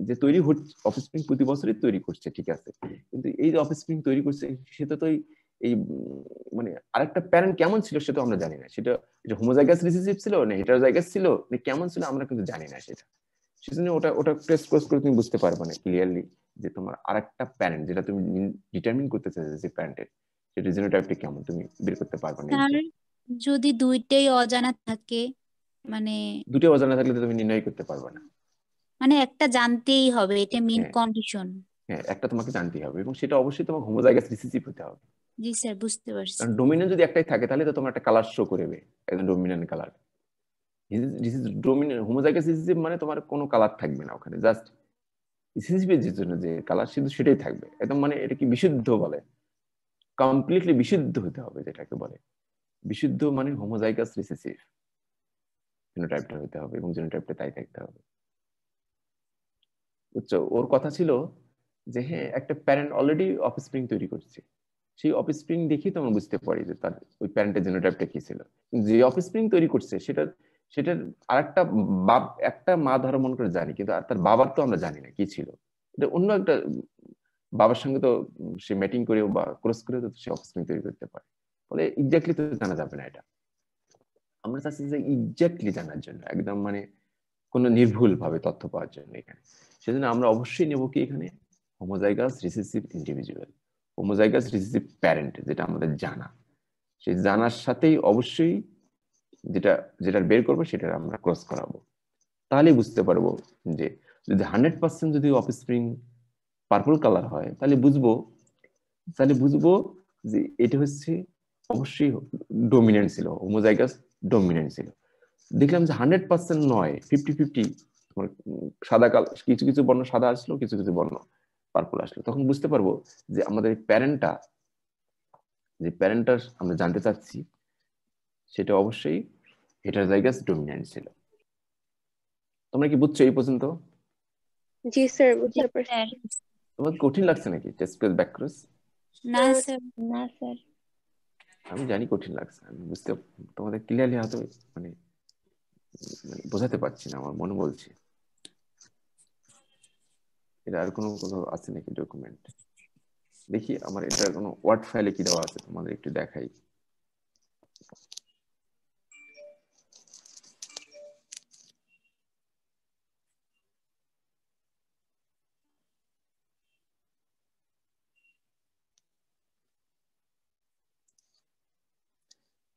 [SPEAKER 1] যে তৈরি হচ্ছে, অফস্প্রিং প্রতি বছরই তৈরি করছে, ঠিক আছে, কিন্তু এই যে অফস্প্রিং তৈরি করছে সেটা তো এই মানে আরেকটা প্যারেন্ট কেমন ছিল সেটা আমরা জানি না। সেটা হোমোজাইগাস রিসেসিভ ছিল না হেটারোজাইগাস ছিল না কেমন ছিল আমরা কিন্তু জানি না সেটা। সেজন্য ওটা টেস্ট করে তুমি বুঝতে পারবে না ক্লিয়ারলি যে তোমার আরেকটা প্যারেন্ট যেটা তুমি ডিটারমিন করতে চাইছো যে প্যারেন্টের সেটা জিনোটাইপটা কেমন তুমি বের করতে পারবে না।
[SPEAKER 2] স্যার যদি দুইটাই অজানা থাকে, মানে
[SPEAKER 1] দুটো অজানা থাকলে তো তুমি নির্ণয় করতে পারবে না।
[SPEAKER 2] মানে একটা জানতেই হবে, এটা মেইন
[SPEAKER 1] হ্যাঁ।
[SPEAKER 2] কন্ডিশন।
[SPEAKER 1] হ্যাঁ, একটা তোমাকে জানতেই হবে এবং সেটা অবশ্যই তোমার হোমোজাইগাস রিসেসিভ হতে হবে।
[SPEAKER 2] জি স্যার, বুঝতে পারছি।
[SPEAKER 1] কারণ ডোমিনেন্ট যদি একটাই থাকে তাহলে তো তোমার একটা কালার শো করবে, একদম dominant colour. Dominant homozygous recessive মানে তোমার কোনো কালার থাকবে না ওখানে, জাস্ট রিসেসিভের জন্য যে কালার শুধু সেটাই থাকবে একদম। মানে এটা কি বিশুদ্ধ বলে, কমপ্লিটলি বিশুদ্ধ হতে হবে যেটাকে বলে। বিশুদ্ধ মানে হোমোজাইগাস রিসেসিভ জিনোটাইপটা হতে হবে এবং জিনোটাইপটা তাই থাকতে হবে। বুঝছো? ওর কথা ছিল যে হ্যাঁ একটা প্যারেন্ট অলরেডি অফস্প্রিং তৈরি করছে, সেই অফস্প্রিং দেখেই তোমরা বুঝতে পারি যে তার ওই প্যারেন্টের জিনোটাইপটা কি ছিল। যে অফস্প্রিং তৈরি করছে সেটার আরেকটা একটা মা ধরো মনে করে জানি, কিন্তু আর তার বাবার তো আমরা জানি না কি ছিল। এটা অন্য একটা বাবার সঙ্গে তো সে ম্যাটিং করেও বা ক্রস করেও তো সে অফস্প্রিং তৈরি করতে পারে। ফলে এক্স্যাক্টলি তো জানা যাবে না এটা। আমরা চাচ্ছি যে এক্স্যাক্টলি জানার জন্য, একদম মানে কোনো নির্ভুল ভাবে তথ্য পাওয়ার জন্য এখানে। সেজন্য আমরা অবশ্যই নেব কি এখানে homozygous recessive individual, homozygous recessive parent, যেটা আমাদের জানা। সেই জানার সাথেই অবশ্যই যেটা বের করবো সেটা আমরা ক্রস করাবো। তাহলেই বুঝতে পারবো যে যদি 100% যদি অফস্প্রিং পার্পল কালার হয় তাহলে বুঝবো যে এটা হচ্ছে অবশ্যই ডোমিনেন্ট ছিল, হোমোজাইগাস ডোমিনেন্ট ছিল। দেখলাম যে 100% নয়, 50-50, সাদা কালার, কিছু কিছু বর্ণ সাদা আসলো, কিছু কিছু বর্ণ পার্পল আসলো, তখন বুঝতে পারবো যে আমাদের প্যারেন্টটা আমরা জানতে চাচ্ছি সেটা অবশ্যই হেটারোজাইগাস ডোমিনেন্ট ছিল। তোমরা কি বুঝছো এই পর্যন্ত?
[SPEAKER 8] জি স্যার, বুঝতে পারছি।
[SPEAKER 1] তোমার কঠিন লাগছে নাকি টেস্ট ক্রস ব্যাক ক্রস?
[SPEAKER 2] না স্যার,
[SPEAKER 7] না স্যার।
[SPEAKER 1] আমি জানি কঠিন লাগছে, আমি বুঝতে তোমাদের ক্লিয়ারলি হয়তো মানে বোঝাতে পারছি না, আমার মনে বলছে। এটা আর কোনো আছে নাকি ডকুমেন্ট? দেখি আমার এটা কোনো ওয়ার্ড ফাইলে কি দেওয়া আছে, তোমাদের একটু দেখাই।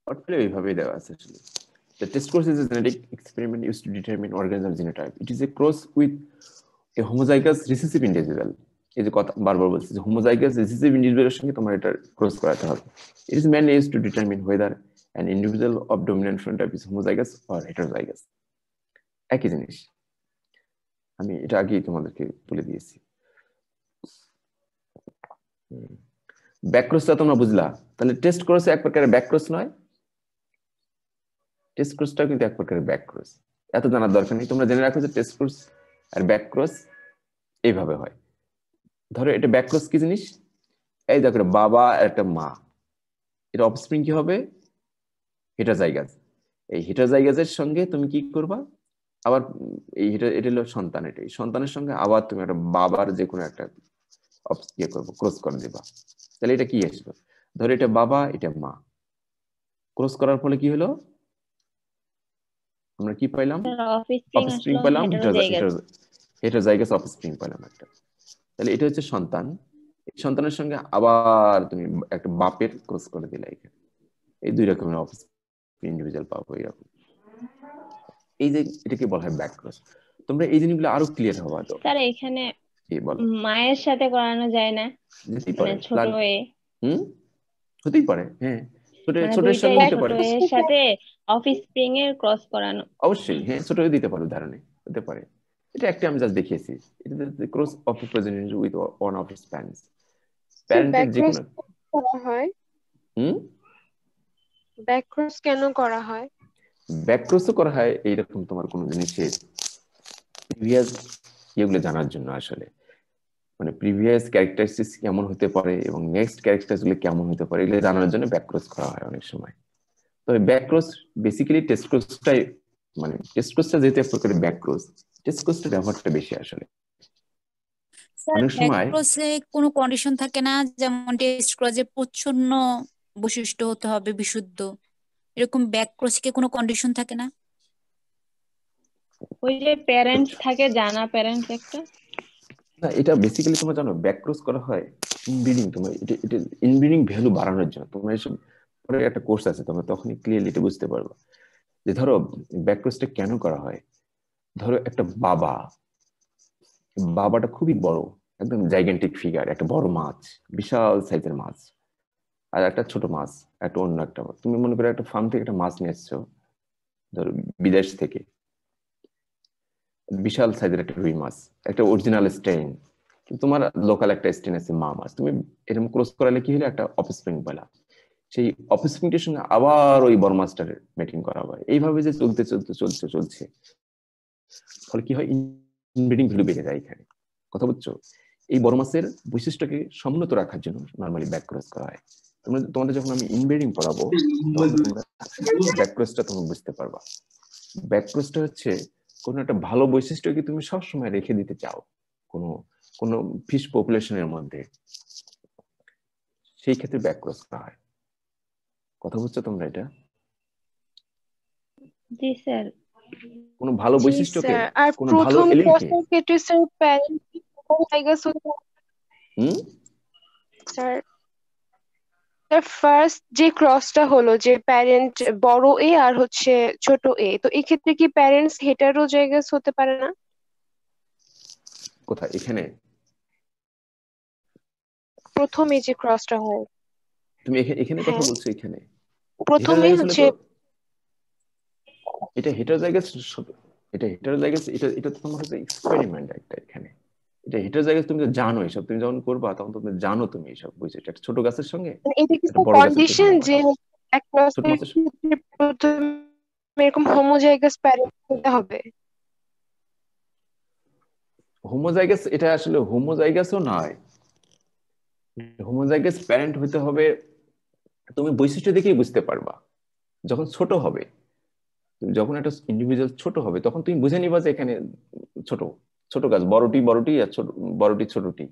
[SPEAKER 1] ওয়ার্ড ফাইলে এইভাবেই দেওয়া আছে আসলে। The test course is a genetic experiment used to determine organism genotype. It is a cross with a homozygous recessive individual. এই যে কথা বারবার বলছি যে homozygous recessive individual এর সঙ্গে তোমার এটা ক্রস করাতে হবে। It is mainly used to determine whether an individual of dominant phenotype is homozygous or heterozygous. একই জিনিস, আমি এটা আগেই তোমাদেরকে বলে দিয়েছি। ব্যাকক্রসটা তোমরা বুঝলা, তাহলে টেস্ট ক্রস এক প্রকারের ব্যাকক্রস নয়, টেস্ট ক্রসটাও কিন্তু এক প্রকারের ব্যাকক্রস। এত জানার দরকার নেই, তোমরা জেনে রাখো যে টেস্ট ক্রস আর ব্যাকক্রস এইভাবে হয়। ধরো এটা ব্যাকক্রস কি জিনিস, এই দেখো বাবা আর একটা মা, এটা অফস্প্রিং কি হবে হেটারোজাইগাস। এই হেটারোজাইগাসের সঙ্গে তুমি কি করবা, আবার এটা হলো সন্তান, এটা সন্তানের সঙ্গে আবার তুমি একটা বাবার যে কোনো একটা ইয়ে করবো, ক্রস করে দিবা। তাহলে এটা কি আসবে, ধরো এটা বাবা এটা মা, ক্রস করার ফলে কি হলো, আমরা কি পাইলাম, অফস্প্রিং পেলাম, হেটারোজাইগাস অফস্প্রিং পেলাম একটা। তাহলে এটা হচ্ছে সন্তান, এই সন্তানের সঙ্গে আবার তুমি একটা বাপের ক্রস করে দিলে, এখানে এই দুই রকমের অফস্প্রিং ইন্ডিভিজুয়াল পাবো এরকম। এই যে এটাকে বলা হয় ব্যাক ক্রস। তোমরা এই জিনিসগুলো আরো ক্লিয়ার হওয়া তো
[SPEAKER 7] স্যার এখানে
[SPEAKER 1] কি বলো,
[SPEAKER 7] মায়ের সাথে করানো যায় না?
[SPEAKER 1] যেতেই পারে,
[SPEAKER 7] ছোট এ
[SPEAKER 1] হতেই পারে, হ্যাঁ ছোটের সঙ্গে
[SPEAKER 7] দুইটাই
[SPEAKER 1] হতে
[SPEAKER 7] ছোট
[SPEAKER 1] পারে,
[SPEAKER 7] এর সাথে অফস্প্রিং এর ক্রস করানো
[SPEAKER 1] অবশ্যই হ্যাঁ ছোট দিতে পারো, ধারণে হতে পারে। এটা একটা আমি জাস্ট দেখিয়েছি, এটা cross of presentation with one of his parents. প্যারেন্টের যে কোনো
[SPEAKER 8] করা হয়, ব্যাকক্রস কেন করা হয়?
[SPEAKER 1] ব্যাকক্রসও করা হয় এইরকম তোমার কোনো জিনিসের প্রিভিয়াস ইয়েগুলো জানার জন্য, আসলে মানে প্রিভিয়াস ক্যারেক্টারিস্টিক্স কেমন হতে পারে এবং নেক্সট ক্যারেক্টারিস্টিক্স গুলো কেমন হতে পারে এগুলো জানার জন্য ব্যাকক্রস করা হয় অনেক সময়। তবে ব্যাকক্রস বেসিক্যালি টেস্ট ক্রসটাই, মানে টেস্ট ক্রসটা যেহেতু এক প্রকারের ব্যাকক্রস, টেস্ট ক্রসটার ব্যবহারটা বেশি আসলে। অনেক সময়
[SPEAKER 2] ব্যাকক্রসে কোনো কন্ডিশন থাকে না, যেমন টেস্ট ক্রসে প্রচ্ছন্ন বৈশিষ্ট্য হতে হবে বিশুদ্ধ, এরকম ব্যাকক্রসে কোনো কন্ডিশন থাকে না?
[SPEAKER 7] ওই যে প্যারেন্টস থাকে, জানা প্যারেন্টস একটা
[SPEAKER 1] না, এটা বেসিক্যালি তোমরা জানো ব্যাকক্রস করা হয় ইনব্রিডিং তোমার এটা ইনব্রিডিং ভ্যালু বাড়ানোর জন্য তোমার এসব পরে একটা কোর্স আছে, তোমরা তখনই ক্লিয়ারলি এটা বুঝতে পারবা যে ধরো ব্যাকক্রসটা কেন করা হয়। ধরো একটা বাবাটা খুবই বড়, একদম জাইগেন্টিক ফিগার, একটা বড় মাছ, বিশাল সাইজের মাছ, আর একটা ছোট মাছ, একটা অন্য একটা তুমি মনে করো একটা ফার্ম থেকে একটা মাছ নিয়ে এসছো ধরো বিদেশ থেকে, বিশাল সাইজের একটা রুই মাছ, একটা অরিজিনাল স্ট্রেইন, তোমার লোকাল একটা স্ট্রেইন আছে মা মাছ, তুমি এরকম ক্রস করালে কি হলো একটা অফস্প্রিং পেলা, সেই অফস্প্রিংটার সঙ্গে আবার ওই বড় মাছটার মেটিং করা হয়, এইভাবে যে চলছে ফলে কি হয় ইনব্রিডিং ভ্যালু বেড়ে যায় এখানে। কথা বুঝছো? এই বড় মাছের বৈশিষ্ট্যকে সমুন্নত রাখার জন্য নরমালি ব্যাক ক্রস করা হয়। তোমাদের যখন আমি ইনব্রিডিং পড়াবো তখন তোমরা ব্যাক ক্রসটা তোমরা বুঝতে পারবা। ব্যাক ক্রসটা হচ্ছে কোনো একটা ভালো বৈশিষ্ট্যকে তুমি সবসময় রেখে দিতে চাও কোনো ফিশ পপুলেশনের মধ্যে, সেই ক্ষেত্রে ব্যাক ক্রস করা হয়। কথা বুঝছো তোমরা এটা?
[SPEAKER 7] জি স্যার।
[SPEAKER 1] কোনো ভালো বৈশিষ্ট্যকে,
[SPEAKER 8] আর
[SPEAKER 1] কোনো ভালো
[SPEAKER 8] প্রথম
[SPEAKER 1] এলিলকে
[SPEAKER 8] ক্রসের ক্ষেত্রে স্যার প্যারেন্ট জায়গা স্যার ফার্স্ট যে ক্রসটা হলো যে প্যারেন্ট বড় এ আর হচ্ছে ছোট এ, তো এই ক্ষেত্রে কি প্যারেন্টস হেটারোজাইগাস হতে পারে না?
[SPEAKER 1] কোথায় এখানে
[SPEAKER 8] প্রথমে যে ক্রসটা হয়
[SPEAKER 1] তুমি এখানে কথা
[SPEAKER 8] হ্যাঁ
[SPEAKER 1] বলছো, এখানে
[SPEAKER 8] প্রথমে হচ্ছে
[SPEAKER 1] এটা হেটারোজাইগাস, এটা তোমার হচ্ছে এক্সপেরিমেন্ট একটা এখানে। এটা হেটারোজাইগাস তুমি তো জানো, এসব তুমি যখন করবা তখন তুমি জানো তুমি এসব বুঝছো, একটা ছোট গাছের সঙ্গে
[SPEAKER 8] এটা কি
[SPEAKER 1] একটা বড় গাছের
[SPEAKER 8] কন্ডিশন
[SPEAKER 1] তুলনা
[SPEAKER 8] যে
[SPEAKER 1] করা,
[SPEAKER 8] এক
[SPEAKER 1] ছোট
[SPEAKER 8] ক্রসের
[SPEAKER 1] মাছের
[SPEAKER 8] ক্ষেত্রে প্রথমে এরকম হোমোজাইগাস প্যারেন্ট হতে হবে?
[SPEAKER 1] হোমোজাইগাস, এটা আসলে হোমোজাইগাসও নয়, হোমোজাইগাস প্যারেন্ট হতে হবে তুমি বৈশিষ্ট্য দেখেই বুঝতে পারবা। যখন ছোট হবে, যখন একটা ইন্ডিভিজুয়াল ছোট হবে তখন তুমি বুঝে নিবা যে এখানে ছোট ছোট গাছ, বড়টি আর ছোট ছোটটি।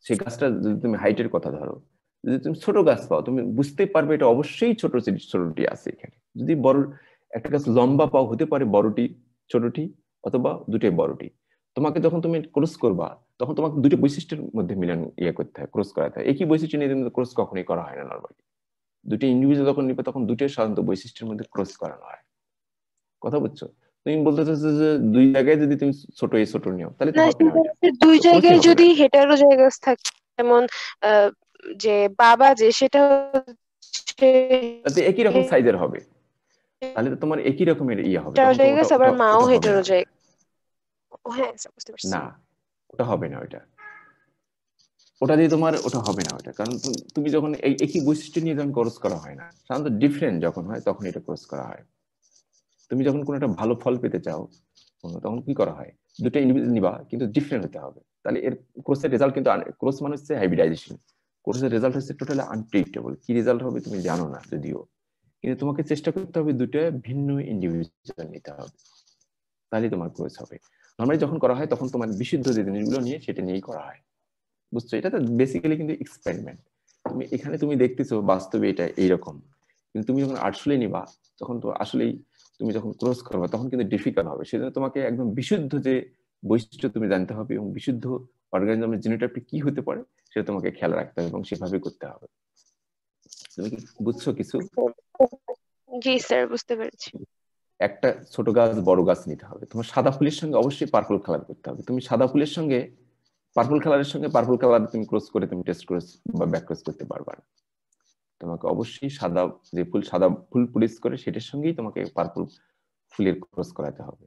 [SPEAKER 1] সেই গাছটা যদি তুমি হাইটের কথা ধরো, যদি তুমি ছোট গাছ পাও তুমি বুঝতে পারবে এটা অবশ্যই ছোটটি আছে এখানে। যদি বড় একটা গাছ লম্বা পাও, হতে পারে বড়টি ছোটটি অথবা দুটোই বড়টি। তোমাকে যখন তুমি ক্রস করবা তখন তোমাকে দুটো বৈশিষ্ট্যের মধ্যে মিলান করতে হয়, ক্রস করাতে হয়। একই বৈশিষ্ট্য নিয়ে ক্রস কখনোই করা হয় না নরমালি। দুটো ইন্ডিভিজুয়াল যখন নিবে তখন দুটোই সাধারণত বৈশিষ্ট্যের মধ্যে ক্রস করানো হয়। কথা বুঝছো? তুমি বলতে চাচ্ছো যে দুই জায়গায় যদি তুমি ছোট নিও তাহলে তো হবে না,
[SPEAKER 8] দুই জায়গায় যদি হেটারোজাইগাস থাকে, যেমন যে বাবা যে সেটা হচ্ছে
[SPEAKER 1] তাতে একই রকম সাইজের হবে, তাহলে তো তোমার একই রকমের হবে,
[SPEAKER 8] হেটারোজাইগাস আবার মাও হেটারোজাইগাস। হ্যাঁ বুঝতে পারছি।
[SPEAKER 1] না ওটা হবে না, ওটা দিয়ে তোমার ওটা হবে না ওটা, কারণ তুমি যখন একই বৈশিষ্ট্য নিয়ে যখন ক্রস করা হয় না, সাধারণত ডিফারেন্ট যখন হয় তখন এটা ক্রস করা হয়। তুমি যখন কোনো একটা ভালো ফল পেতে চাও তখন কি করা হয়, দুটো ইন্ডিভিজুয়াল নিবা কিন্তু ডিফারেন্ট হতে হবে, তাহলে এর ক্রসের রেজাল্ট কিন্তু ক্রস মানে হচ্ছে হাইব্রিডাইজেশন। ক্রসের রেজাল্ট হচ্ছে টোটালি আনপ্রেডিক্টেবল, কি রেজাল্ট হবে তুমি জানো না যদিও, কিন্তু তোমাকে চেষ্টা করতে হবে দুটো ভিন্ন ইন্ডিভিজুয়াল নিতে হবে, তাহলে তোমার ক্রস হবে। নরমালি যখন করা হয় তখন তোমার বিশুদ্ধ যে জিনিসগুলো নিয়ে সেটা নিয়েই করা হয়, বুঝছো? এটা তো বেসিক্যালি কিন্তু এক্সপেরিমেন্ট। তুমি এখানে তুমি দেখতেছো বাস্তবে এটা এইরকম, কিন্তু তুমি যখন আসলে নিবা তখন তো আসলেই তুমি যখন ক্রস করবে তখন কিন্তু ডিফিকাল্ট হবে। সেজন্য তোমাকে একদম বিশুদ্ধ যে বৈশিষ্ট্য তুমি জানতে হবে এবং বিশুদ্ধ অর্গানিজমের জিনোটাইপটি কি হতে পারে সেটা তোমাকে খেয়াল রাখতে হবে এবং সেভাবে করতে হবে। তুমি কি বুঝছো কিছু?
[SPEAKER 8] জি স্যার বুঝতে পেরেছি।
[SPEAKER 1] একটা ছোট গাছ বড় গাছ নিতে হবে, তোমার সাদা ফুলের সঙ্গে অবশ্যই পার্পল কালার করতে হবে। তুমি সাদা ফুলের সঙ্গে পার্পল কালার তুমি ক্রস করে তুমি টেস্ট ক্রস বা ব্যাক ক্রস করতে পারবা না। তোমাকে অবশ্যই সাদা ফুল প্রডিউস করে সেটার সঙ্গেই তোমাকে পার্পল ফুলের ক্রস করাতে হবে,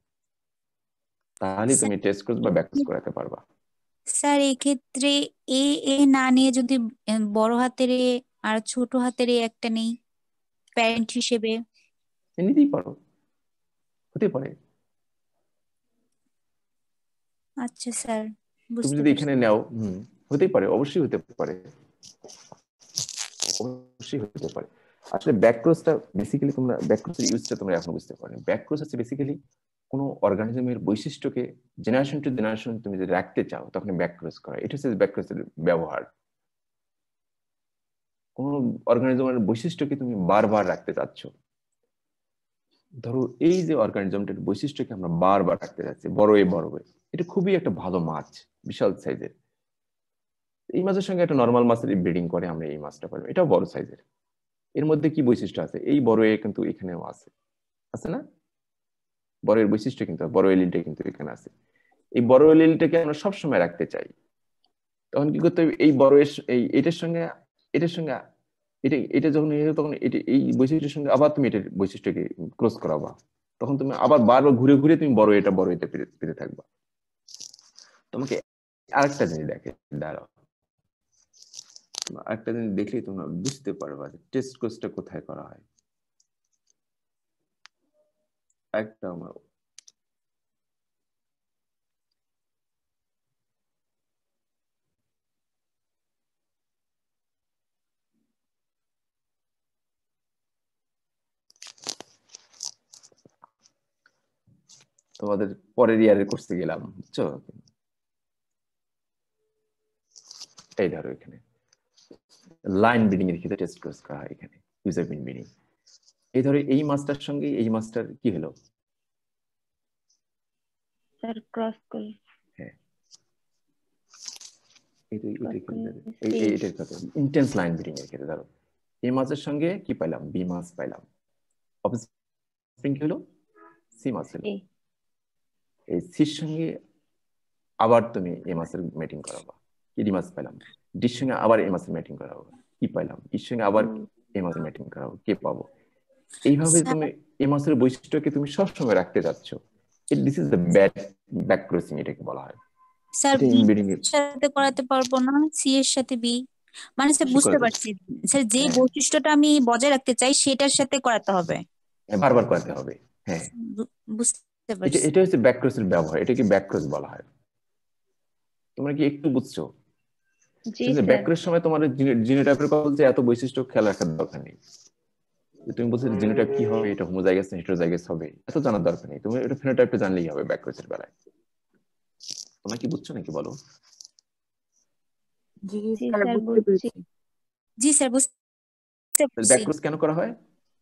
[SPEAKER 1] তাহলে তুমি টেস্ট ক্রস বা ব্যাক ক্রস করাতে পারবা।
[SPEAKER 2] স্যার এই ক্ষেত্রে এ না নিয়ে যদি বড় হাতের এ আর ছোট হাতের এ একটা নেই প্যারেন্ট হিসেবে,
[SPEAKER 1] নিতেই পারো, হতে পারে।
[SPEAKER 2] আচ্ছা স্যার
[SPEAKER 1] তুমি
[SPEAKER 2] বুঝতে
[SPEAKER 1] যদি
[SPEAKER 2] পারছি।
[SPEAKER 1] এখানে নাও হতেই পারে, অবশ্যই হতে পারে, অবশ্যই হতে পারে। আসলে ব্যাকক্রসটা বেসিক্যালি তোমরা ব্যাকক্রসের ইউজটা তোমরা এখন বুঝতে পারো। ব্যাকক্রস হচ্ছে বেসিক্যালি কোনো অর্গানিজমের বৈশিষ্ট্যকে জেনারেশন টু জেনারেশন তুমি যদি রাখতে চাও তখন ব্যাকক্রস করা, এটা হচ্ছে ব্যাকক্রসের ব্যবহার। কোনো অর্গানিজমের বৈশিষ্ট্যকে তুমি বারবার রাখতে চাচ্ছ, ধরো এই যে অর্গানিজমটার বৈশিষ্ট্যকে আমরা বারবার রাখতে চাচ্ছি, বড় এ, এটা খুবই একটা ভালো মাছ, বিশাল সাইজের, এই মাছের সঙ্গে একটা নর্মাল মাছের ব্রিডিং করে আমরা এই মাছটা পাবো, এটাও বড় সাইজের। এর মধ্যে কি বৈশিষ্ট্য আছে? এই বড় এ কিন্তু এখানেও আছে, আছে না? বড় এর বৈশিষ্ট্য কিন্তু বড় এলিলটা কিন্তু এখানে আছে। এই বড় এলিলটাকে আমরা সবসময় রাখতে চাই, তখন কি করতে হবে? এই বড় এটার সঙ্গে এটার সঙ্গে এটা যখন তখন এটা এই বৈশিষ্ট্যের সঙ্গে আবার তুমি এটার বৈশিষ্ট্যকে ক্রস করাবা, তখন তুমি আবার বারবার ঘুরে ঘুরে তুমি বড় এটা পেতে থাকবা। তোমাকে আরেকটা জিনিস দেখে দাঁড়াও, আরেকটা জিনিস দেখলেই তোমরা বুঝতে পারবা যে টেস্ট কোর্সটা কোথায় করা হয়। একটা আমার তোমাদের পরের ইয়ারে করতে গেলাম, বুঝছো? এই ধরো এখানে লাইন ব্রিডিং এর ক্ষেত্রে টেস্ট কোর্স করা হয়, এখানে ইউজার বিন ব্রিডিং। এই ধরো এই মাছটার সঙ্গে এই মাছটার কি হলো?
[SPEAKER 7] স্যার ক্রস করে।
[SPEAKER 1] হ্যাঁ, এটার কথা ইন্টেন্স লাইন ব্রিডিং এর ক্ষেত্রে ধরো এই মাছের সঙ্গে কি পাইলাম? বি মাছ পাইলাম, অফস্প্রিং কি হলো? সি মাছ হলো। এই সির সঙ্গে আবার তুমি এ মাছের মেটিং করাবা, কি ডি মাছ পাইলাম। ডির সঙ্গে আবার এ মাছের মেটিং করাবো, কি পাইলাম? ইর সঙ্গে আবার এ মাছের মেটিং করাবো, কে পাবো? এইভাবে তুমি এ মাছের বৈশিষ্ট্যকে তুমি সবসময় রাখতে যাচ্ছ। This is the back crossing এটাকে বলা হয়।
[SPEAKER 2] স্যার
[SPEAKER 1] এটা
[SPEAKER 2] বি
[SPEAKER 1] ইনব্রিডিং
[SPEAKER 2] এর সাথে করাতে পারবো না, সি এর সাথে বি, মানে স্যার
[SPEAKER 1] কি
[SPEAKER 2] বুঝতে
[SPEAKER 1] করাতে?
[SPEAKER 2] পারছি স্যার, যে
[SPEAKER 1] হ্যাঁ,
[SPEAKER 2] বৈশিষ্ট্যটা আমি বজায় রাখতে চাই সেটার সাথে করাতে হবে।
[SPEAKER 1] বারবার করাতে হবে। হ্যাঁ,
[SPEAKER 2] বুঝতে
[SPEAKER 1] এটা
[SPEAKER 2] পারছি।
[SPEAKER 1] এটা হচ্ছে ব্যাক ক্রসের ব্যবহার, এটাকে ব্যাক ক্রস বলা হয়। তোমরা কি একটু বুঝছো?
[SPEAKER 7] জি
[SPEAKER 1] কিন্তু
[SPEAKER 7] স্যার।
[SPEAKER 1] ব্যাক ক্রস সময় তোমার জিনোটাইপের কথা বলতে এত বৈশিষ্ট্য খেয়াল রাখার দরকার নেই। তুমি বলছো জিনোটাইপ কি হবে, এটা হোমোজাইগাস না হেটেরোজাইগাস হবে, এত জানার দরকার নেই। তুমি এটা ফিনোটাইপটা জানলেই হবে ব্যাক ক্রসের বেলায়। তোমরা কি বুঝছো নাকি বলো?
[SPEAKER 7] জি স্যার বুঝছি।
[SPEAKER 2] জি স্যার বুঝতে
[SPEAKER 1] ব্যাক
[SPEAKER 2] পারছি।
[SPEAKER 1] ক্রস কেন করা হয়?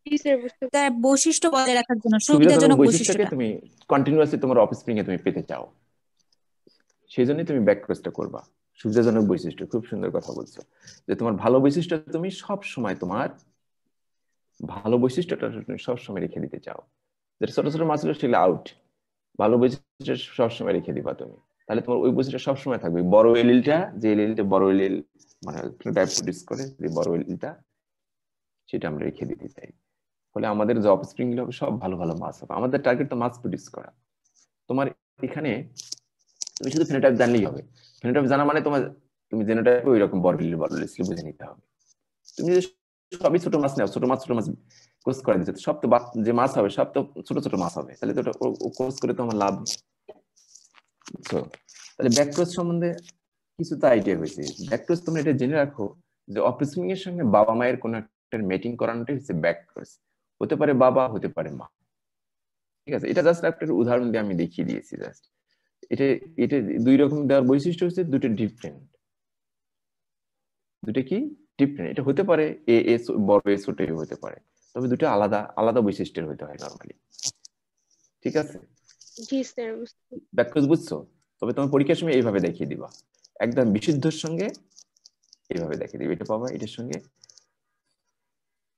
[SPEAKER 8] জি স্যার বুঝতে
[SPEAKER 2] স্যার বৈশিষ্ট্য বজায় রাখার জন্য,
[SPEAKER 1] সুবিধাজনক
[SPEAKER 2] সুবিধাজনক
[SPEAKER 1] বৈশিষ্ট্যকে
[SPEAKER 2] বৈশিষ্ট্যটা।
[SPEAKER 1] তুমি কন্টিনিউয়াসলি তোমার অফস্প্রিং এ তুমি পেতে চাও, সেই জন্যই তুমি ব্যাক ক্রসটা করবা। সুবিধাজনক বৈশিষ্ট্য, খুব সুন্দর কথা বলছো, যে তোমার ভালো বৈশিষ্ট্য তুমি সব সময় তোমার ভালো বৈশিষ্ট্যটা তুমি সবসময় রেখে দিতে চাও। যেটা ছোট ছোট মাছগুলো সেগুলো আউট, ভালো বৈশিষ্ট্য সবসময় রেখে দিবা তুমি, তাহলে তোমার ওই বৈশিষ্ট্য সবসময় থাকবে। বড় এলিলটা, যে এলিলটা বড় এলিল মানে ফিনোটাইপ প্রডিউস করে, যে বড় এলিলটা, সেটা আমরা রেখে দিতে চাই। ফলে আমাদের যে অফস্প্রিং গুলো হবে সব ভালো ভালো মাছ হবে। আমাদের টার্গেট তো মাছ প্রডিউস করা। তোমার এখানে তুমি শুধু ফিনোটাইপ জানলেই হবে। ফিনোটাইপ জানা মানে তুমি জেনোটাইপে ওই রকম বড় এলিল বুঝে নিতে হবে। তুমি যদি সবই ছোট মাছ নাও, ছোট মাছ কোর্স করে দিচ্ছে, সব তো যে মাছ হবে সব তো ছোট ছোট মাছ হবে, তাহলে তো কোর্স করে তো আমার লাভ নেই, বুঝছো? তাহলে ব্যাকক্রস সম্বন্ধে কিছু তো আইডিয়া হয়েছে। ব্যাকক্রস তোমরা এটা জেনে রাখো যে অফস্প্রিং এর সঙ্গে বাবা মায়ের কোন একটা মেটিং করানোটাই হচ্ছে ব্যাকক্রস। হতে পারে বাবা, হতে পারে মা, ঠিক আছে? এটা জাস্ট একটা উদাহরণ দিয়ে আমি দেখিয়ে দিয়েছি। জাস্ট এটা এটা দুই রকম দেওয়ার বৈশিষ্ট্য হচ্ছে দুটো ডিফারেন্ট, দুটো কি ডিফারেন্ট। এটা হতে পারে এ বড় এ ছোট এ হতে পারে, তবে দুটো আলাদা আলাদা বৈশিষ্ট্যের হতে হয় নরমালি, ঠিক আছে?
[SPEAKER 8] জি স্যার বুঝতে
[SPEAKER 1] ব্যাকক্রস বুঝছো? তবে তোমার পরীক্ষার সময় এইভাবে দেখিয়ে দিবা, একদম বিশুদ্ধর সঙ্গে এইভাবে দেখিয়ে দিবে। এটা পাবা এটার সঙ্গে,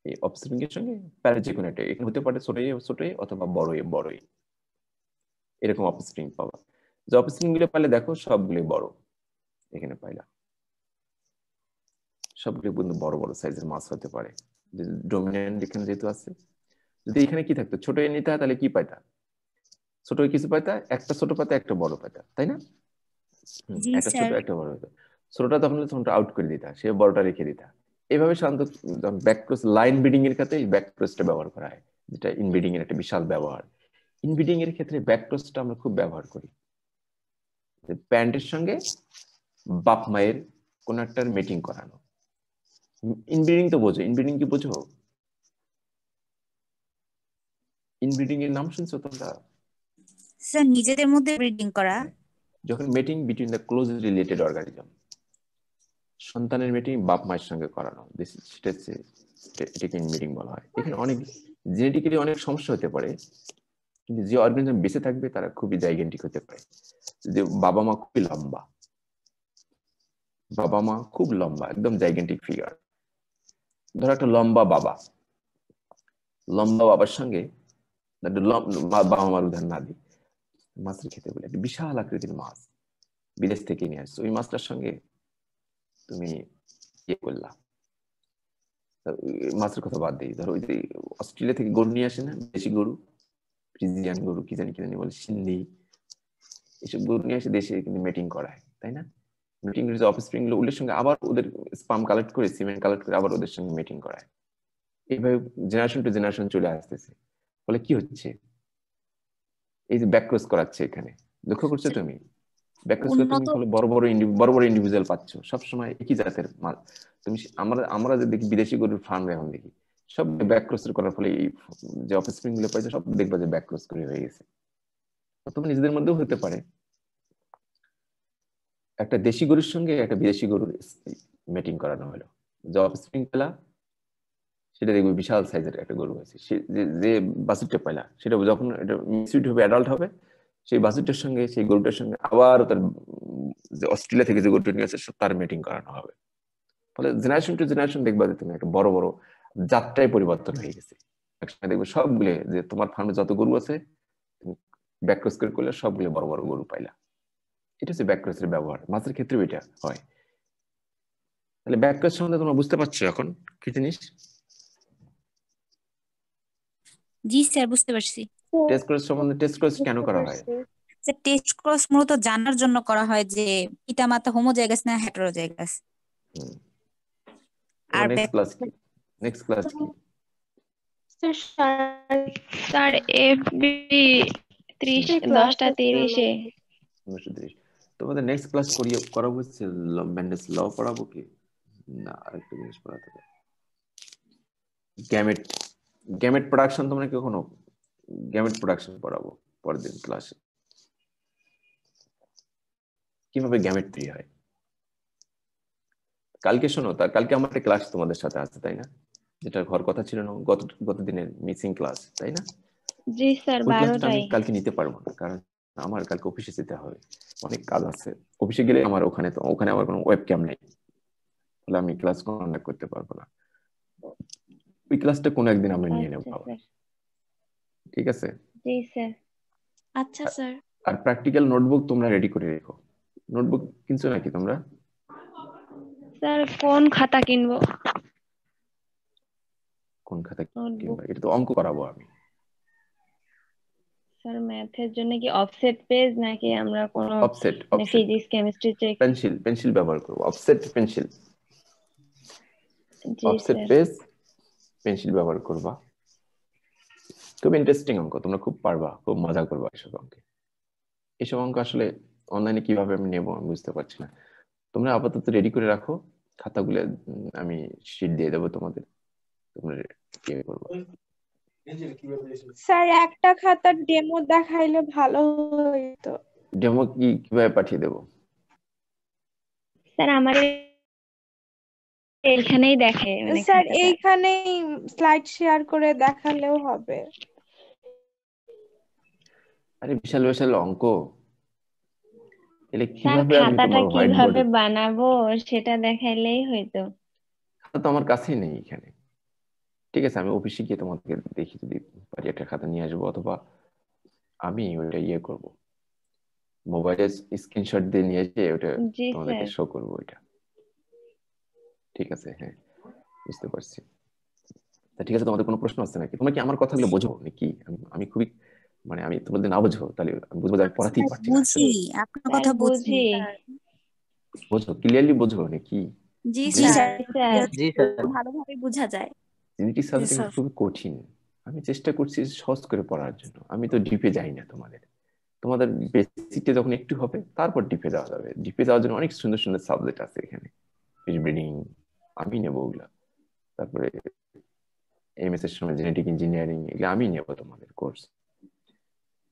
[SPEAKER 1] এই অফস্প্রিং এর সঙ্গে প্যারা যে কোনো একটা, এখানে হতে পারে ছোট এ অথবা বড় এ, এরকম অফস্প্রিং পাবা। যে অফস্প্রিং গুলো পাইলে দেখো সবগুলো বড়, এখানে পাইলা সবগুলো কিন্তু বড় বড় সাইজের মাছ হতে পারে, ডোমিনেন্ট এখানে যেহেতু আছে। যদি এখানে কি থাকতো, ছোট এ নিতে হয়, তাহলে কি পাইতা? ছোট কিছু পাইতা, একটা ছোট পাইতা, একটা বড় পাইতা, তাই না?
[SPEAKER 2] জি
[SPEAKER 1] একটা ছোট
[SPEAKER 2] স্যার।
[SPEAKER 1] একটা বড় হতো, ছোটটা তখন তোমরা আউট করে দিতা, সে বড়টা রেখে দিতা। এইভাবে সাধারণত ব্যাকক্রস লাইন ব্রিডিং এর ক্ষেত্রে ব্যাকক্রসটা ব্যবহার করা হয়, যেটা ইনব্রিডিং এর একটা বিশাল ব্যবহার। ইনব্রিডিং এর ক্ষেত্রে ব্যাকক্রসটা আমরা খুব ব্যবহার করি। প্যারেন্টের সঙ্গে বাপ মায়ের কোন একটা মিটিং করানো। ইনব্রিডিং তো বোঝো, ইনব্রিডিং কি বোঝো? ইনব্রিডিং এর নাম শুনছো তোমরা?
[SPEAKER 2] স্যার নিজেদের মধ্যে ব্রিডিং করা।
[SPEAKER 1] যখন meeting between the close related organism, সন্তানের মিটিং বাপ মায়ের সঙ্গে করানো, সেটা হচ্ছে এটাকে ইনব্রিডিং বলা হয়। এখানে অনেক জেনেটিক্যালি অনেক সমস্যা হতে পারে, কিন্তু যে অর্গানিজম বেঁচে থাকবে তারা খুবই জাইগেন্টিক হতে পারে। যে বাবা মা খুবই লম্বা, বাবা মা খুব লম্বা, একদম জাইগেন্টিক ফিগার। ধরো একটা লম্বা বাবার সঙ্গে বাবা মার উদাহরণ না দিই, মাছের খেতে বলে একটা বিশাল আকৃতির মাছ বিদেশ থেকে নিয়ে আসছো, ওই মাছটার সঙ্গে তুমি ইয়ে করলা, মাছের কথা বাদ দিই, ধরো ওই যে অস্ট্রেলিয়া থেকে গরু নিয়ে আসে না, দেশি গরু, ফ্রিজিয়ান গরু, কি জানি বলে, সিন্ধি, এসব গরু নিয়ে এসে দেশে কিন্তু মিটিং করায়, তাই না? মিটিং করে অফস্প্রিং গুলো ওদের সঙ্গে আবার ওদের স্পাম কালেক্ট করে, সিমেন্ট কালেক্ট করে আবার ওদের সঙ্গে মিটিং করায়। এইভাবে জেনারেশন টু জেনারেশন চলে আসতেছে। ফলে কি হচ্ছে, এই যে ব্যাকক্রস করাচ্ছে, এখানে লক্ষ্য করছো তুমি? ব্যাকক্রস করে তুমি ফলে বড় বড় ইন্ডিভিজুয়াল পাচ্ছ, সবসময় একই জাতের মাল। তুমি আমরা যে দেখি বিদেশি গরুর ফার্ম এখন দেখি, সব ব্যাকক্রস করার ফলে এই যে অফস্প্রিং গুলো পাইছে সব দেখবা যে ব্যাকক্রস করে হয়ে গেছে। অথবা নিজেদের মধ্যেও হতে পারে, একটা দেশি গরুর সঙ্গে একটা বিদেশি গরুর মিটিং করানো হলো, যে অফস্প্রিং পেলা সেটা দেখবে বিশাল সাইজের একটা গরু আছে, যে বাছুরটা পেলা সেটা যখন এটা মিক্সড হবে, অ্যাডাল্ট হবে, সেই বাছুরটার সঙ্গে সেই গরুটার সঙ্গে আবার তার যে অস্ট্রেলিয়া থেকে যে গরুটা নিয়ে আসে তার মিটিং করানো হবে। ফলে জেনারেশন টু জেনারেশন দেখবা যে তুমি একটা বড় জাতটাই পরিবর্তন হয়ে গেছে। একসময় দেখবে সবগুলো যে তোমার ফার্মে যত গরু আছে তুমি ব্যাকক্রস করলে সবগুলো বড় গরু পাইলা। এটা হচ্ছে ব্যাকক্রসের ব্যবহার, মাছের ক্ষেত্রেও এটা হয়। তাহলে ব্যাকক্রস সম্বন্ধে তোমরা বুঝতে পারছো এখন কি জিনিস?
[SPEAKER 2] জি স্যার, বুঝতে পারছি।
[SPEAKER 1] টেস্ট ক্রস সম্বন্ধে, টেস্ট ক্রস কেন করা হয়?
[SPEAKER 2] টেস্ট ক্রস মূলত জানার জন্য করা হয় যে পিতামাতা হোমোজাইগাস না হেটেরোজাইগাস।
[SPEAKER 1] আর নেক্সট ক্লাস কি?
[SPEAKER 7] স্যার এফবি 10:30-এ।
[SPEAKER 1] তোমাদের নেক্সট ক্লাস করাবো হচ্ছে মেন্ডেলস ল পড়াবো কি না আরেকটা জিনিস পড়াতে হবে, গ্যামেট প্রোডাকশন। তোমরা কখনো গ্যামেট প্রোডাকশন পড়াবো পরের দিন ক্লাসে, কিভাবে গ্যামেট তৈরি হয়। কালকে শোনো, কালকে আমার একটা ক্লাস তোমাদের সাথে আছে, তাই না? যেটা ঘর কথা ছিল না, গত দিনের মিসিং ক্লাস, তাই না?
[SPEAKER 7] জি স্যার, 12টায়।
[SPEAKER 1] আমি কালকে নিতে পারবো না, কারণ আমার কালকে অফিসে যেতে হবে, অনেক কাজ আছে। অফিসে গেলে আমার ওখানে আমার কোনো ওয়েব ক্যাম নেই, তাহলে আমি ক্লাস কন্ডাক্ট করতে পারবো না। ওই ক্লাসটা কোনো একদিন আমরা নিয়ে নেবো। ঠিক আছে?
[SPEAKER 7] জি স্যার।
[SPEAKER 5] আচ্ছা স্যার।
[SPEAKER 1] আর প্র্যাকটিক্যাল নোটবুক তোমরা রেডি করে রেখো। নোটবুক কিনছো নাকি তোমরা?
[SPEAKER 7] স্যার কোন খাতা কিনবো?
[SPEAKER 1] কোন খাতা কিনবো? এটা তো অঙ্ক করাবো আমি।
[SPEAKER 7] স্যার ম্যাথের জন্য কি অফসেট পেজ নাকি আমরা কোনো
[SPEAKER 1] offset
[SPEAKER 7] physics chemistry check?
[SPEAKER 1] Pencil ব্যবহার করব, অফসেট পেন্সিল।
[SPEAKER 7] জি
[SPEAKER 1] অফসেট
[SPEAKER 7] স্যার।
[SPEAKER 1] পেজ পেন্সিল ব্যবহার করবা। খুব ইন্টারেস্টিং অঙ্ক, তোমরা খুব পারবা, খুব মজা করবা এসব অঙ্কে। এসব অঙ্ক আসলে অনলাইনে কিভাবে আমি নেবো আমি বুঝতে পারছি না। তোমরা আপাতত রেডি করে রাখো খাতাগুলো, আমি শীট দিয়ে দেবো তোমাদের, তোমরা কি করবো।
[SPEAKER 5] স্যার একটা খাতার ডেমো দেখাইলে ভালো হতো।
[SPEAKER 1] ডেমো কিভাবে পাঠিয়ে দেবো?
[SPEAKER 7] স্যার আমার এইখানেই দেখে, মানে
[SPEAKER 5] স্যার এইখানেই স্লাইড শেয়ার করে দেখালেও হবে।
[SPEAKER 1] আরে বিশাল বিশাল অঙ্ক, এলে
[SPEAKER 7] স্যার
[SPEAKER 1] কিভাবে আমি
[SPEAKER 7] খাতাটা
[SPEAKER 1] তোমার হোয়াইট
[SPEAKER 7] কিভাবে
[SPEAKER 1] বোর্ডে
[SPEAKER 7] বানাবো সেটা দেখাইলেই হইতো।
[SPEAKER 1] খাতা তো আমার কাছেই নেই এখানে। ঠিক আছে, আমি অফিসে গিয়ে তোমাদেরকে দেখি যদি পারি একটা খাতা নিয়ে আসবো, অথবা আমি ওইটা ইয়ে করব, মোবাইলে স্ক্রিনশট দিয়ে নিয়ে এসে ওটা তোমাদেরকে শো করবো ওইটা। ঠিক আছে, হ্যাঁ বুঝতে পারছি। ঠিক আছে, তোমাদের কোনো প্রশ্ন আছে নাকি? তোমরা কি আমার কথাগুলো বোঝো নাকি? আমি খুবই মানে আমি তোমাদের না বোঝো তাহলে আমি বুঝবো যে আমি পড়াতেই পারছি না।
[SPEAKER 2] বুঝি, আপনার কথা বুঝি।
[SPEAKER 1] বোঝো, ক্লিয়ারলি বোঝো নাকি?
[SPEAKER 2] জি
[SPEAKER 7] স্যার।
[SPEAKER 2] ভালোভাবে বোঝা যায়।
[SPEAKER 1] জেনেটিক সাবজেক্ট খুবই কঠিন, আমি চেষ্টা করছি সহজ করে পড়ার জন্য। আমি তো ডিপে যাই না, তোমাদের বেসিকটা যখন একটু হবে তারপর ডিপে যাওয়া যাবে। ডিপে যাওয়ার জন্য অনেক সুন্দর সুন্দর সাবজেক্ট আছে এখানে, ব্রিডিং আমি নেবো ওগুলা, তারপরে এমএস এর সময় জেনেটিক ইঞ্জিনিয়ারিং এগুলো আমি নেবো তোমাদের কোর্স।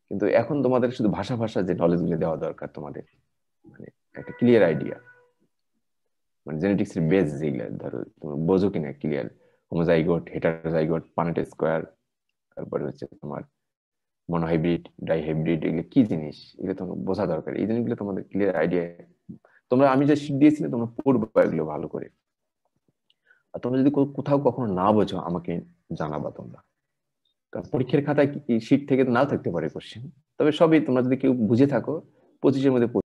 [SPEAKER 1] কিন্তু এখন তোমাদের শুধু ভাষা যে নলেজ গুলো দেওয়া দরকার তোমাদের, মানে একটা ক্লিয়ার আইডিয়া, মানে জেনেটিক্স এর বেস যেগুলো ধরো তুমি বোঝো কিনা ক্লিয়ার, হোমোজাইগোট, হেটারোজাইগোট, পানেট স্কোয়ার, তারপরে হচ্ছে তোমার মনোহাইব্রিড, ডাইহাইব্রিড, এগুলো কি জিনিস এগুলো তোমার বোঝা দরকার। এই জিনিসগুলো তোমাদের ক্লিয়ার আইডিয়া তোমরা আমি যে শীট দিয়েছিলে তোমরা পড়বে এগুলো ভালো করে। আর তোমরা যদি কোথাও কখনো না বোঝো আমাকে জানাবা তোমরা, কারণ পরীক্ষার খাতায় শীট থেকে নাও থাকতে পারে কোশ্চেন, তবে সবই তোমরা যদি কেউ বুঝে থাকো 25-এর মধ্যে